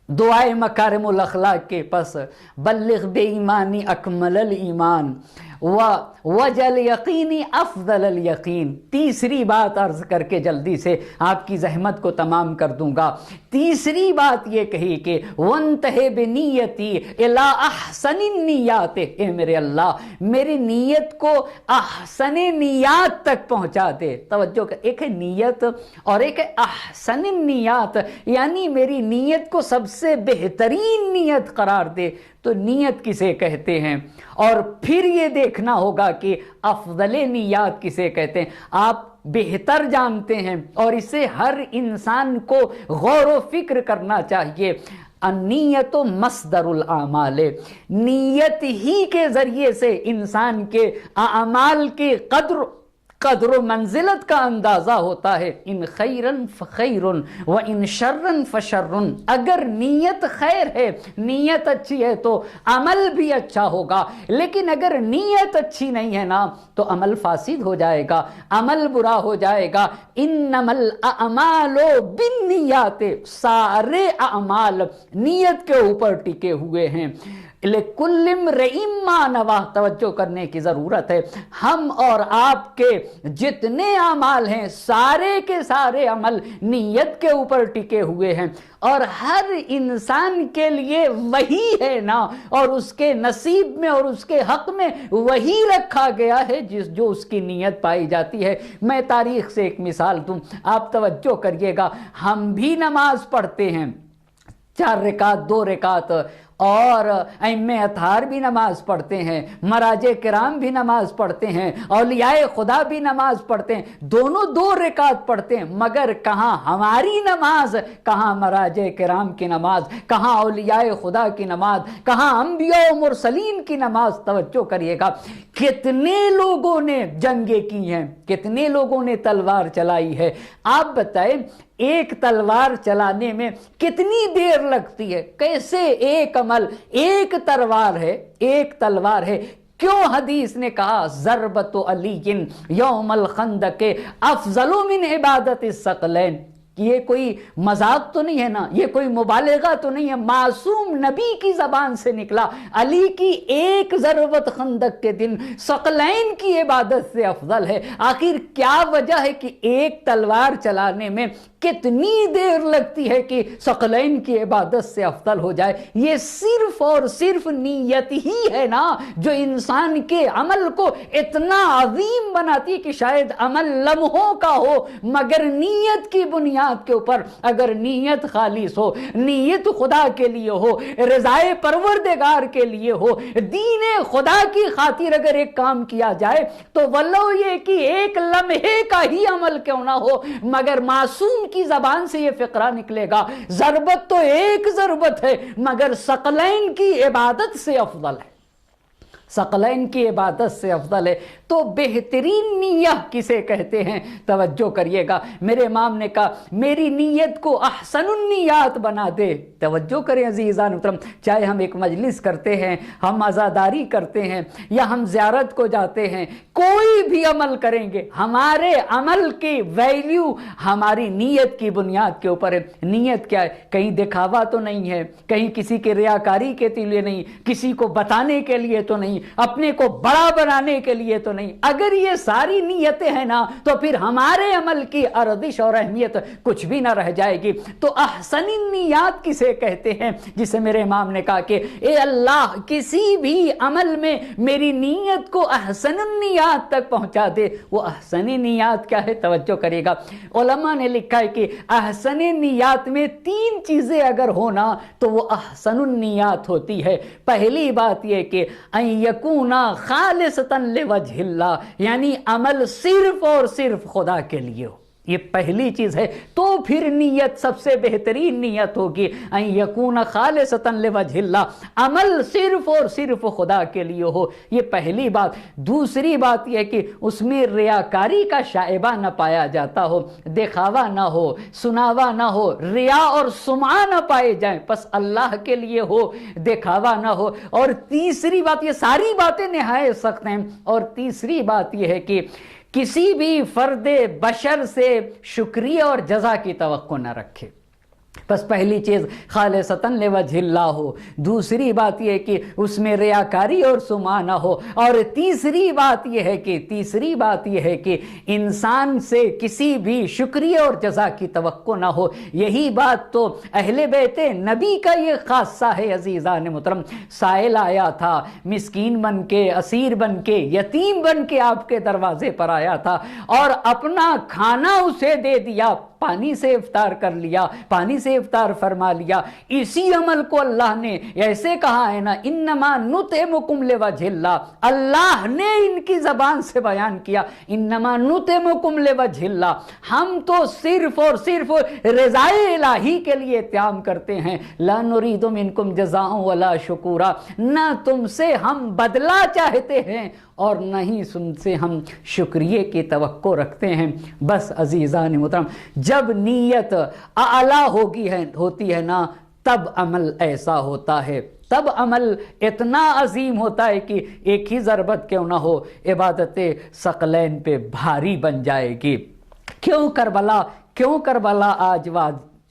دعائے مکارم الاخلاق کے پس بلغ بے ایمانی اکمل الایمان وجل یقینی افضل الیقین۔ تیسری بات عرض کر کے جلدی سے آپ کی زحمت کو تمام کر دوں گا۔ تیسری بات یہ کہی کہ وانتہی بنیتی الی احسن النیات، اے میرے اللہ میری نیت کو احسن نیات تک پہنچا دے۔ توجہ کر، ایک ہے نیت اور ایک ہے احسن النیات، یعنی میری نیت کو سب سے بہترین نیت قرار دے۔ تو نیت کسے کہتے ہیں اور پھر یہ دیکھنا ہوگا کہ افضل نیات کسے کہتے ہیں، آپ بہتر جانتے ہیں اور اسے ہر انسان کو غور و فکر کرنا چاہیے۔ النیت مصدر الاعمال، نیت ہی کے ذریعے سے انسان کے اعمال کے قدر و منزلت کا اندازہ ہوتا ہے۔ ان خیرن فخیرن و ان شرن فشرن، اگر نیت خیر ہے، نیت اچھی ہے تو عمل بھی اچھا ہوگا، لیکن اگر نیت اچھی نہیں ہے نا تو عمل فاسد ہو جائے گا، عمل برا ہو جائے گا۔ انما الاعمال بالنیات، سارے اعمال نیت کے اوپر ٹکے ہوئے ہیں۔ لِكُلِّ امْرِئٍ مَّا نَوَىٰ، توجہ کرنے کی ضرورت ہے، ہم اور آپ کے جتنے اعمال ہیں سارے کے سارے عمل نیت کے اوپر ٹکے ہوئے ہیں، اور ہر انسان کے لیے وہی ہے نا، اور اس کے نصیب میں اور اس کے حق میں وہی رکھا گیا ہے جو اس کی نیت پائی جاتی ہے۔ میں تاریخ سے ایک مثال دوں، آپ توجہ کریے گا۔ ہم بھی نماز پڑھتے ہیں، 4 رکعت 2 رکعت، اور ائمہ اطہار بھی نماز پڑھتے ہیں، مراجع کرام بھی نماز پڑھتے ہیں، اولیاء خدا بھی نماز پڑھتے ہیں، دونوں 2 رکعت پڑھتے ہیں، مگر کہاں ہماری نماز، کہاں مراجع کرام کی نماز، کہاں اولیاء خدا کی نماز، کہاں انبیاء و مرسلین کی نماز۔ توجہ کریے گا، کتنے لوگوں نے جنگیں کی ہیں، کتنے لوگوں نے تلوار چلائی ہے، آپ بتائیں ایک تلوار چلانے میں کتنی دیر لگتی ہے، کیسے ایک عمل، ایک تلوار ہے، کیوں حدیث نے کہا ضربت علی یوم الخندق افضل من عبادت الثقلین؟ یہ کوئی مذاق تو نہیں ہے نا، یہ کوئی مبالغہ تو نہیں ہے، معصوم نبی کی زبان سے نکلا، علی کی ایک ضربت خندق کے دن ثقلین کی عبادت سے افضل ہے۔ آخر کیا وجہ ہے کہ ایک تلوار چلانے میں کتنی دیر لگتی ہے کہ ثقلین کی عبادت سے افضل ہو جائے؟ یہ صرف اور صرف نیت ہی ہے نا جو انسان کے عمل کو اتنا عظیم بناتی کہ شاید عمل لمحوں کا ہو مگر نیت کی بنیاد کے اوپر، اگر نیت خالص ہو، نیت خدا کے لیے ہو، رضائے پروردگار کے لیے ہو، دین خدا کی خاطر اگر ایک کام کیا جائے تو ولو یہ کہ ایک لمحے کا ہی عمل کیوں نہ ہو مگر معصوم کی زبان سے یہ فقرہ نکلے گا، ضربت تو ایک ضربت ہے مگر ثقلین کی عبادت سے افضل ہے، ثقلین کی عبادت سے افضل ہے، تو بہترین نیت کسے کہتے ہیں؟ توجہ کریے گا، میرے امام نے کہا میری نیت کو احسن النیات بنا دے۔ توجہ کریں عزیزان محترم، چاہے ہم ایک مجلس کرتے ہیں، ہم عزاداری کرتے ہیں، یا ہم زیارت کو جاتے ہیں، کوئی بھی عمل کریں گے، ہمارے عمل کی ویلیو ہماری نیت کی بنیاد کے اوپر ہے۔ نیت کیا ہے؟ کہیں دکھاوا تو نہیں ہے، کہیں کسی کے ریاکاری کے لیے نہیں، کسی کو بتانے کے لیے تو نہیں، اپنے کو بڑا بنانے کے لیے تو نہیں۔ اگر یہ ساری نیتیں ہیں نا تو پھر ہمارے عمل کی ارزش اور اہمیت کچھ بھی نہ رہ جائے گی۔ تو احسن النیات کسے کہتے ہیں؟ جسے میرے امام نے کہا کہ اے اللہ کسی بھی عمل میں میری نیت کو احسن النیات تک پہنچا دے۔ وہ احسن نیات کیا ہے؟ توجہ کرے گا، علماء نے لکھا ہے کہ احسن نیات میں 3 چیزیں اگر ہونا تو وہ احسن النیات ہوتی ہے۔ پہلی بات یہ کہ ان یکونا خالصتا لوجہ اللہ، یعنی عمل صرف اور صرف خدا کے لیے ہو، یہ پہلی چیز ہے۔ تو پھر نیت سب سے بہترین نیت ہوگی ان یکون خالصتا لوجہ اللہ، عمل صرف اور صرف خدا کے لیے ہو، یہ پہلی بات۔ دوسری بات یہ کہ اس میں ریاکاری کا شائبہ نہ پایا جاتا ہو، دکھاوا نہ ہو، سناوا نہ ہو، ریا اور سمعہ نہ پائے جائیں، بس اللہ کے لیے ہو، دکھاوا نہ ہو۔ اور تیسری بات، یہ ساری باتیں نہایت سخت ہیں، اور تیسری بات یہ ہے کہ کسی بھی فرد بشر سے شکریہ اور جزا کی توقع نہ رکھے۔ بس پہلی چیز خالصتاً لوجہ اللہ ہو، دوسری بات یہ کہ اس میں ریاکاری اور سمعہ نہ ہو، اور تیسری بات یہ ہے کہ انسان سے کسی بھی شکریہ اور جزا کی توقع نہ ہو۔ یہی بات تو اہل بیت نبی کا یہ خاصہ ہے عزیزان محترم۔ سائل آیا تھا، مسکین بن کے، اسیر بن کے، یتیم بن کے آپ کے دروازے پر آیا تھا، اور اپنا کھانا اسے دے دیا، پانی سے افطار کر لیا، پانی سے افطار فرما لیا۔ اسی عمل کو اللہ نے ایسے کہا ہے نا، انما نطعمکم لوجہ اللہ، اللہ نے ان کی زبان سے بیان کیا، انما نطعمکم لوجہ اللہ، ہم تو صرف اور صرف رضائے الہی کے لیے اطعام کرتے ہیں، لا نرید منکم جزاء ولا شکورا، نہ تم سے ہم بدلہ چاہتے ہیں اور نہ ہی تم سے ہم شکریہ کی توقع رکھتے ہیں۔ بس عزیزان محترم، جب نیت اعلیٰ ہوتی ہے نا، تب عمل ایسا ہوتا ہے، تب عمل اتنا عظیم ہوتا ہے کہ ایک ہی ضربت کیوں نہ ہو عبادت ثقلین پہ بھاری بن جائے گی۔ کیوں کربلا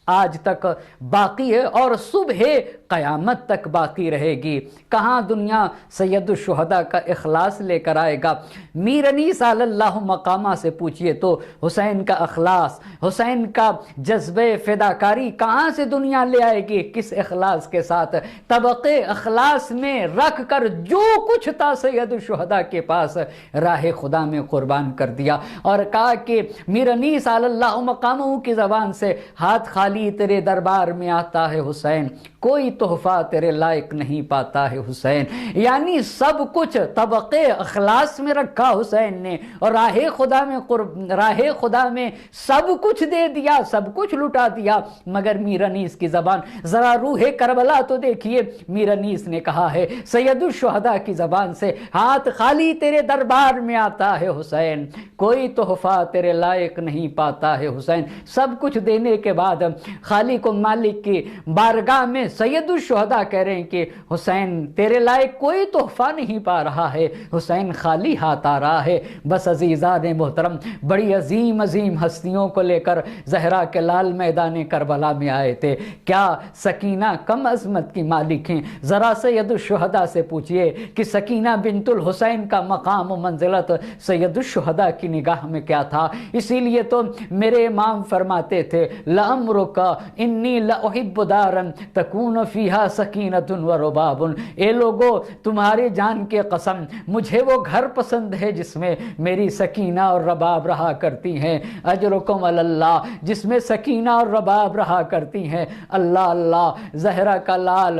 آج تک باقی ہے اور صبح قیامت تک باقی رہے گی۔ کہاں دنیا سید الشہداء کا اخلاص لے کر آئے گا؟ میر انیس صلی اللہ مقامہ سے پوچھئے تو حسین کا اخلاص، حسین کا جذبہ فداکاری کہاں سے دنیا لے آئے گی؟ کس اخلاص کے ساتھ؟ طبقے اخلاص میں رکھ کر جو کچھ تھا سید الشہداء کے پاس راہ خدا میں قربان کر دیا، اور کہا کہ میر انیس صلی اللہ مقامہ کی زبان سے ہاتھ خالی تیرے دربار میں آتا ہے حسین، کوئی تحفہ تیرے لائق نہیں پاتا ہے حسین۔ یعنی سب کچھ طبقے اخلاص میں رکھا حسین نے، اور راہ خدا میں سب کچھ دے دیا، سب کچھ لٹا دیا، مگر میر انیس کی زبان، ذرا روح کربلا تو دیکھیے، میر انیس نے کہا ہے سید الشہداء کی زبان سے، ہاتھ خالی تیرے دربار میں آتا ہے حسین، کوئی تحفہ تیرے لائق نہیں پاتا ہے حسین۔ سب کچھ دینے کے بعد خالق و مالک کی بارگاہ میں سید الشہداء کہہ رہے ہیں کہ حسین تیرے لائق کوئی تحفہ نہیں پا رہا ہے، حسین خالی ہاتھ آ رہا ہے۔ بس عزیزان محترم، بڑی عظیم ہستیوں کو لے کر زہرا کے لال میدان کربلا میں آئے تھے۔ کیا سکینہ کم عظمت کی مالک ہیں؟ ذرا سید الشہداء سے پوچھئے کہ سکینہ بنت الحسین کا مقام و منزلت سید الشہداء کی نگاہ میں کیا تھا؟ اسی لیے تو میرے امام فرماتے تھے لَأَمْرُكَ إِنِّي لَأُحِبُّ دَارًا تَكُونُ فِيهَا سَكِينَةٌ وَرُبَابٌ، اے لوگو تمہاری جان کے قسم، مجھے وہ گھر پسند ہے جس میں میری سکینہ اور رباب رہا کرتی ہیں، اجرکم علی اللہ، جس میں سکینہ اور رباب رہا کرتی ہیں۔ اللہ اللہ، زہرا کا لال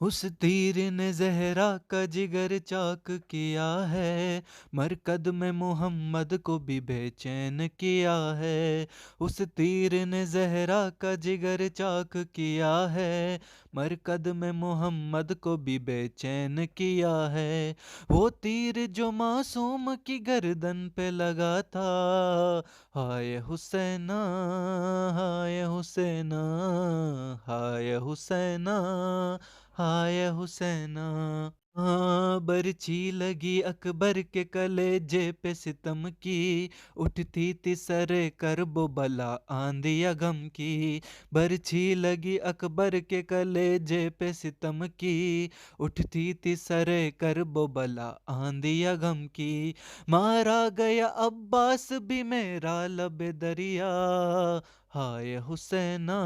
اس تیر نے زہرا کا جگر چاک کیا ہے، مرکد میں محمد کو بھی بے چین کیا ہے۔ اس تیر نے زہرا کا جگر چاک کیا ہے، مرکد میں محمد کو بھی بے چین کیا ہے۔ وہ تیر جو معصوم کی گردن پہ لگا تھا، ہائے حسینہ ہائے حسینہ ہائے حسینہ ہائے حسینہ۔ برچھی لگی اکبر کے کلیجے پہ ستم کی، اٹھتی تھی سر کرب و بلا آندیا غم کی۔ برچھی لگی اکبر کے کلیجے پہ ستم کی، اٹھتی تھی سر کرب و بلا آندیا غم کی۔ مارا گیا عباس بھی میرا لب دریا، ہائے حسینہ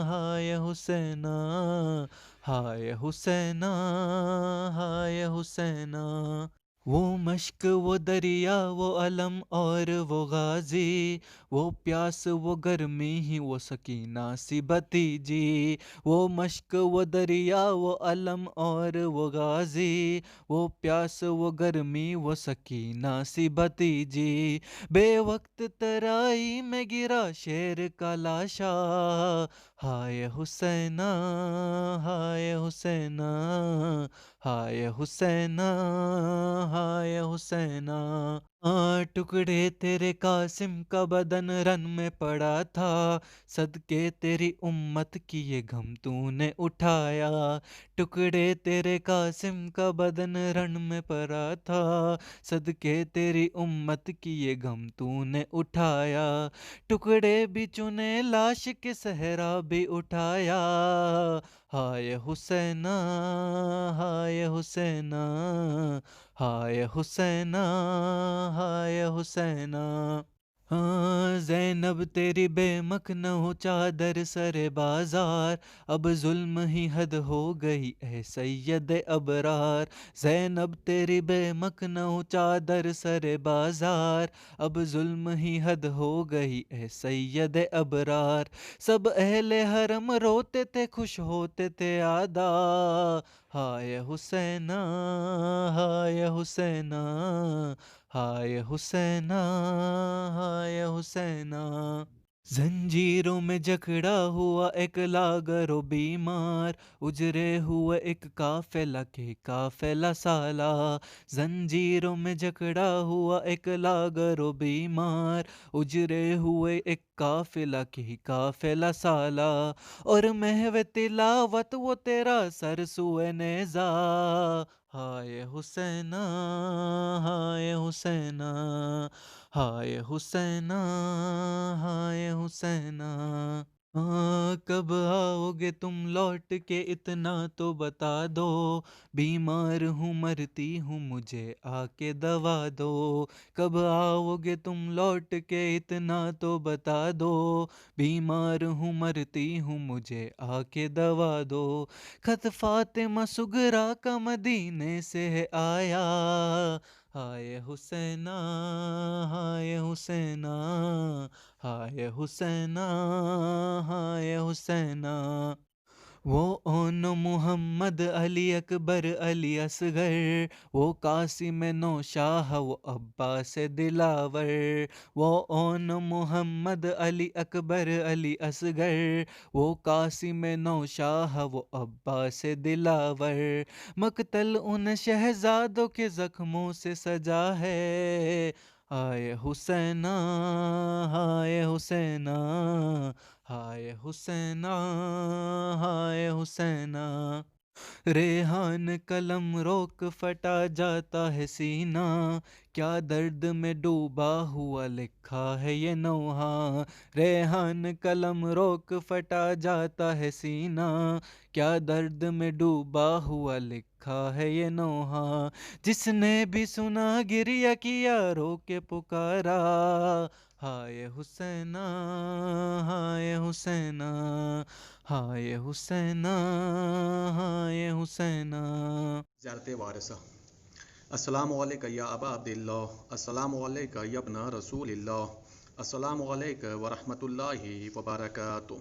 ہائے حسینہ ہائے حسینہ ہائے حسینہ۔ وہ مشک وہ دریا وہ علم اور وہ غازی، وہ پیاس وہ گرمی ہی وہ سکینہ سی بھتیجی۔ وہ مشک وہ دریا وہ علم اور وہ غازی، وہ پیاس وہ گرمی وہ سکینہ سی بھتیجی۔ بے وقت ترائی میں گرا شیر کا لاشا، ہائے حسینہ ہائے حسینہ ہائے حسینہ ہائے حسینہ۔ ٹکڑے تیرے قاسم کا بدن رن میں پڑا تھا، صدقے تیری امت کی یہ غم تو نے اٹھایا۔ ٹکڑے تیرے قاسم کا بدن رن میں پڑا تھا، صدقے تیری امت کی یہ غم تو نے اٹھایا۔ ٹکڑے بھی چنے لاش کے صحرا بھی اٹھایا، ہائے حسینہ ہائے حسینہ ہائے حسینہ ہائے حسینہ۔ زینب تیری بے مکھنہ چادر سر بازار، اب ظلم ہی حد ہو گئی اے سید ابرار۔ زینب تیری بے مکھنہ چادر سر بازار، اب ظلم ہی حد ہو گئی اے سید ابرار۔ سب اہل حرم روتے تھے خوش ہوتے تھے آدا، ہائے حسینہ ہائے حسینہ ہائے حسینہ ہائے حسینہ۔ زنجیروں میں جکڑا ہوا ایک لاغر و بیمار، اجرے ہوئے ایک قافلہ کے قافلہ سالار۔ زنجیروں میں جکڑا ہوا ایک لاغر و بیمار، اجرے ہوئے ایک قافلہ کی قافلہ سالار۔ اور محو تلاوت وہ تیرا سر سوئے نیزہ، ہائے حسینہ ہائے حسینہ ہائے حسینہ ہائے حسینہ۔ کب آؤ گے تم لوٹ کے اتنا تو بتا دو، بیمار ہوں مرتی ہوں مجھے آ کے دوا دو۔ کب آؤ گے تم لوٹ کے اتنا تو بتا دو، بیمار ہوں مرتی ہوں مجھے آ کے دوا دو۔ خط فاطمہ صغریٰ کا مدینے سے ہے آیا، ہائے حسینہ ہائے حسینہ ہائے حسینہ ہائے حسینہ۔ وہ اون محمد علی اکبر علی اصغر، وہ قاسم نوشاہ وہ عباس دلاور۔ وہ اون محمد علی اکبر علی اصغر، وہ قاسم نوشاہ وہ عباس دلاور۔ مقتل ان شہزادوں کے زخموں سے سجا ہے، ہائے حسینہ ہائے حسینہ ہائے حسینہ ہائے حسینہ۔ ریحان قلم روک پھٹا جاتا ہے سینہ، کیا درد میں ڈوبا ہوا لکھا ہے یہ نوحہ۔ ریحان قلم روک پھٹا جاتا ہے سینہ، کیا درد میں ڈوبا ہوا لکھا ہے یہ نوحہ۔ جس نے بھی سنا گریہ کیا رو کے پکارا، ہائے حسینہ ہائے حسینہ ہائے حسینہ ہائے حسینہ۔ زیارت وارثہ۔ السلام علیکم یا ابا عبداللہ، السلام علیکم یا ابن رسول اللہ، السلام علیکم ورحمۃ اللہ وبرکاتہ۔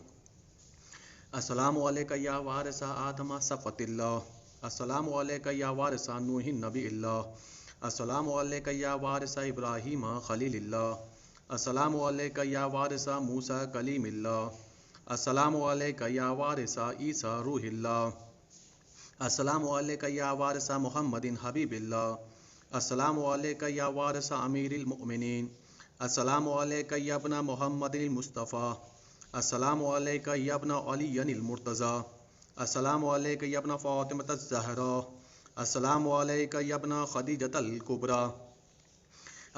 السلام علیکہ یا وارث آدم صفوۃ اللہ، السلام علیکہ یا وارث نوح نبی اللہ، السلام علیکہ یا وارث ابراہیم خلیل اللہ، السلام علیکہ یا وارث موسیٰ کلیم اللہ، السلام علیکہ یا وارث عیسیٰ روح اللہ، السلام علیکہ یا وارث محمد حبیب اللہ، السلام علیکہ یا وارث امیر المؤمنین، السلام علیکہ یا ابن محمد المصطفیٰ، السلام علیکہ یا ابن علی المرتضیٰ، السلام علیکہ یا ابن فاطمۃ الزہرا، السلام علیکہ یا ابن خدیجۃ الکبریٰ،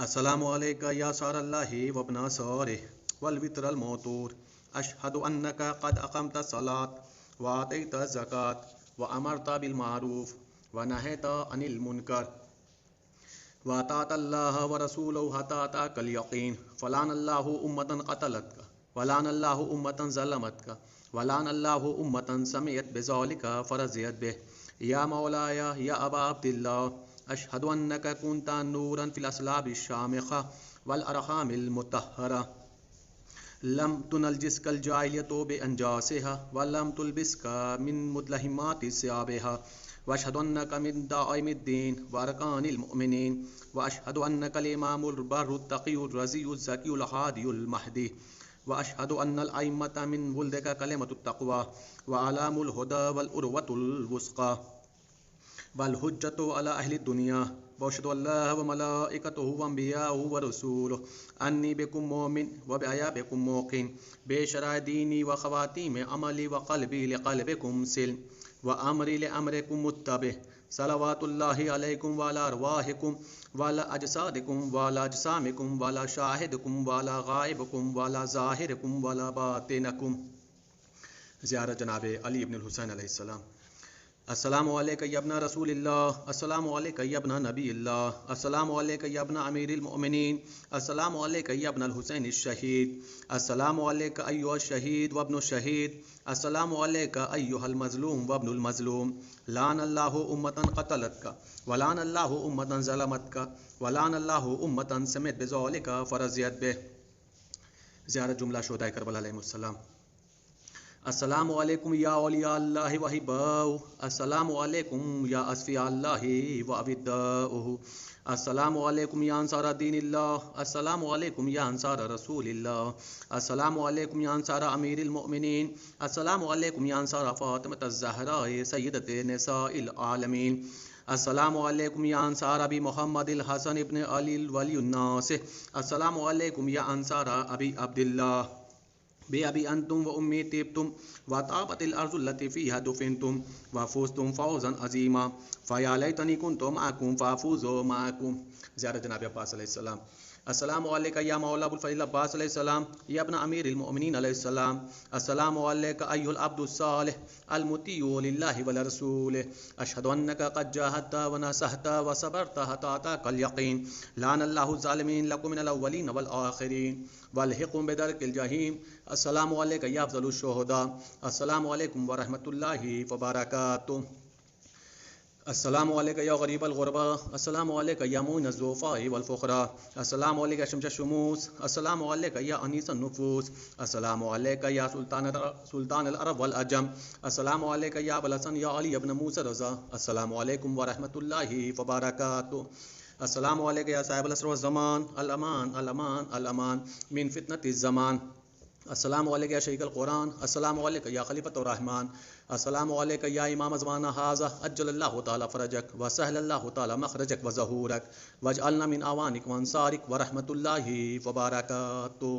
السلام علیکہ یا سار اللہ و ابن سارہ والوتر الموتور، اشہد انک قد اقمت الصلاۃ وآتیت الزکاۃ وامرت بالمعروف ونہیت عن المنکر وأطعت اللہ ورسولہ حتی أتاک الیقین، فلعن اللہ امة قتلتک ولعن اللہ امة ظلمتک ولعن اللہ امة سمعت بذلک فرضیت بہ، یا مولاي یا ابا عبداللہ اشہد انک کنت نورا فی الاصلاب الشامخہ والارحام المطہرہ، لم تنجسک الجاہلیۃ بانجاسها ولم تلبسک من مدلہمات ثیابها، واشہد انک من داعم الدین وارکان المؤمنین، واشہد انک الامام البر التقی الرضی الزکی الہادی المہدی، واشہد ان الائمة من ولدک کلمۃ التقوی وعلام الہدی والعروۃ الوثقی والحجۃ علی اہل الدنیا، واشہد اللہ وملائکتہ وانبیاءہ ورسولہ انی بکم مومن وبآیابکم موقن، بے شرع دینی وخواتیم عملی وقلبی لقلبکم سلم وامری لامرکم متبع، صلوات اللہ علیکم وعلی ارواحکم وعلی اجسادکم وعلی اجسامکم وعلی شاہدکم وعلی غائبکم وعلی ظاہرکم وعلی باطنکم۔ زیارت جناب علی ابن الحسین علیہ السلام۔ السلام علیکہ یا ابن رسول اللہ، السلام علیکہ یا ابن نبی اللہ، السلام علیکہ یا ابن امیر المؤمنین، السلام علیکہ یا ابن الحسین الشہید، السلام علیکہ ایہا الشہید وابن الشہید، السلام علیکہ ایہا المظلوم وابن المظلوم، لعن اللہ امة قتلتک ولعن اللہ امة ظلمتک ولعن اللہ امة سمعت بذلک فرضیت بہ۔ زیارت جملہ شہدائے کربلا علیہم السلام۔ السلام علیکم یا اولیاء اللہ وحباؤہ، السلام علیکم یا اصفیاء اللہ وابداؤہ، السلام علیکم یا انصار دین اللہ، السلام علیکم یا انصار رسول اللہ، السلام علیکم یا انصار امیر المؤمنین، السلام علیکم یا انصار فاطمۃ الزہراء سیدۃ نساء العالمین، السلام علیکم یا انصار ابی محمد الحسن ابن علی الولی الناصح، السلام علیکم یا انصار ابی عبداللہ، بأبی انتم و امی طبتم وطابت الارض التي فيها دفنتم وفوزتم فوزا عظیما، فیا لیتنی کنت معکم فافوز معکم۔ زیارت جناب عباس علیہ السلام۔ السلام علیکہ یا مولا ابو الفضل عباس علیہ السلام، یا ابن امیر المؤمنین علیہ السلام، السلام علیکہ ایہا العبد الصالح المطیع للہ ولرسولہ، اشہد انک قد جاہدت ونصحت وصبرت حتی اتاک الیقین، لعن اللہ الظالمین لکم من الاولین والآخرین والحقم بدرک الجحیم، السلام علیکہ یا افضل الشہداء، السلام علیکم ورحمۃ اللہ وبرکاتہ، السلام علیکہ یا غریب الغرباء، السلام علیکہ یا معین الضعفاء والفقراء، السلام علیکہ یا شمس الشموس، السلام علیکہ یا انیس النفوس، السلام علیکہ یا سلطان العرب والعجم، السلام علیکہ یا ابو الحسن یا علی ابن موسیٰ رضا، السلام علیکم ورحمۃ اللہ وبرکاتہ، السلام علیکہ یا صاحب العصر والزمان، الامان الامان الامان من فتنة الزمان، السلام علیکہ یا شیخ القرآن، السلام علیکہ یا خلیفۃ الرحمن، السلام علیکہ یا امام زمانہ ھذا، عجل اللہ تعالی فرجک وسہل اللہ تعالی مخرجک وظہورک واجعلنا من اعوانک وانصارک ورحمۃ اللہ وبرکاتہ۔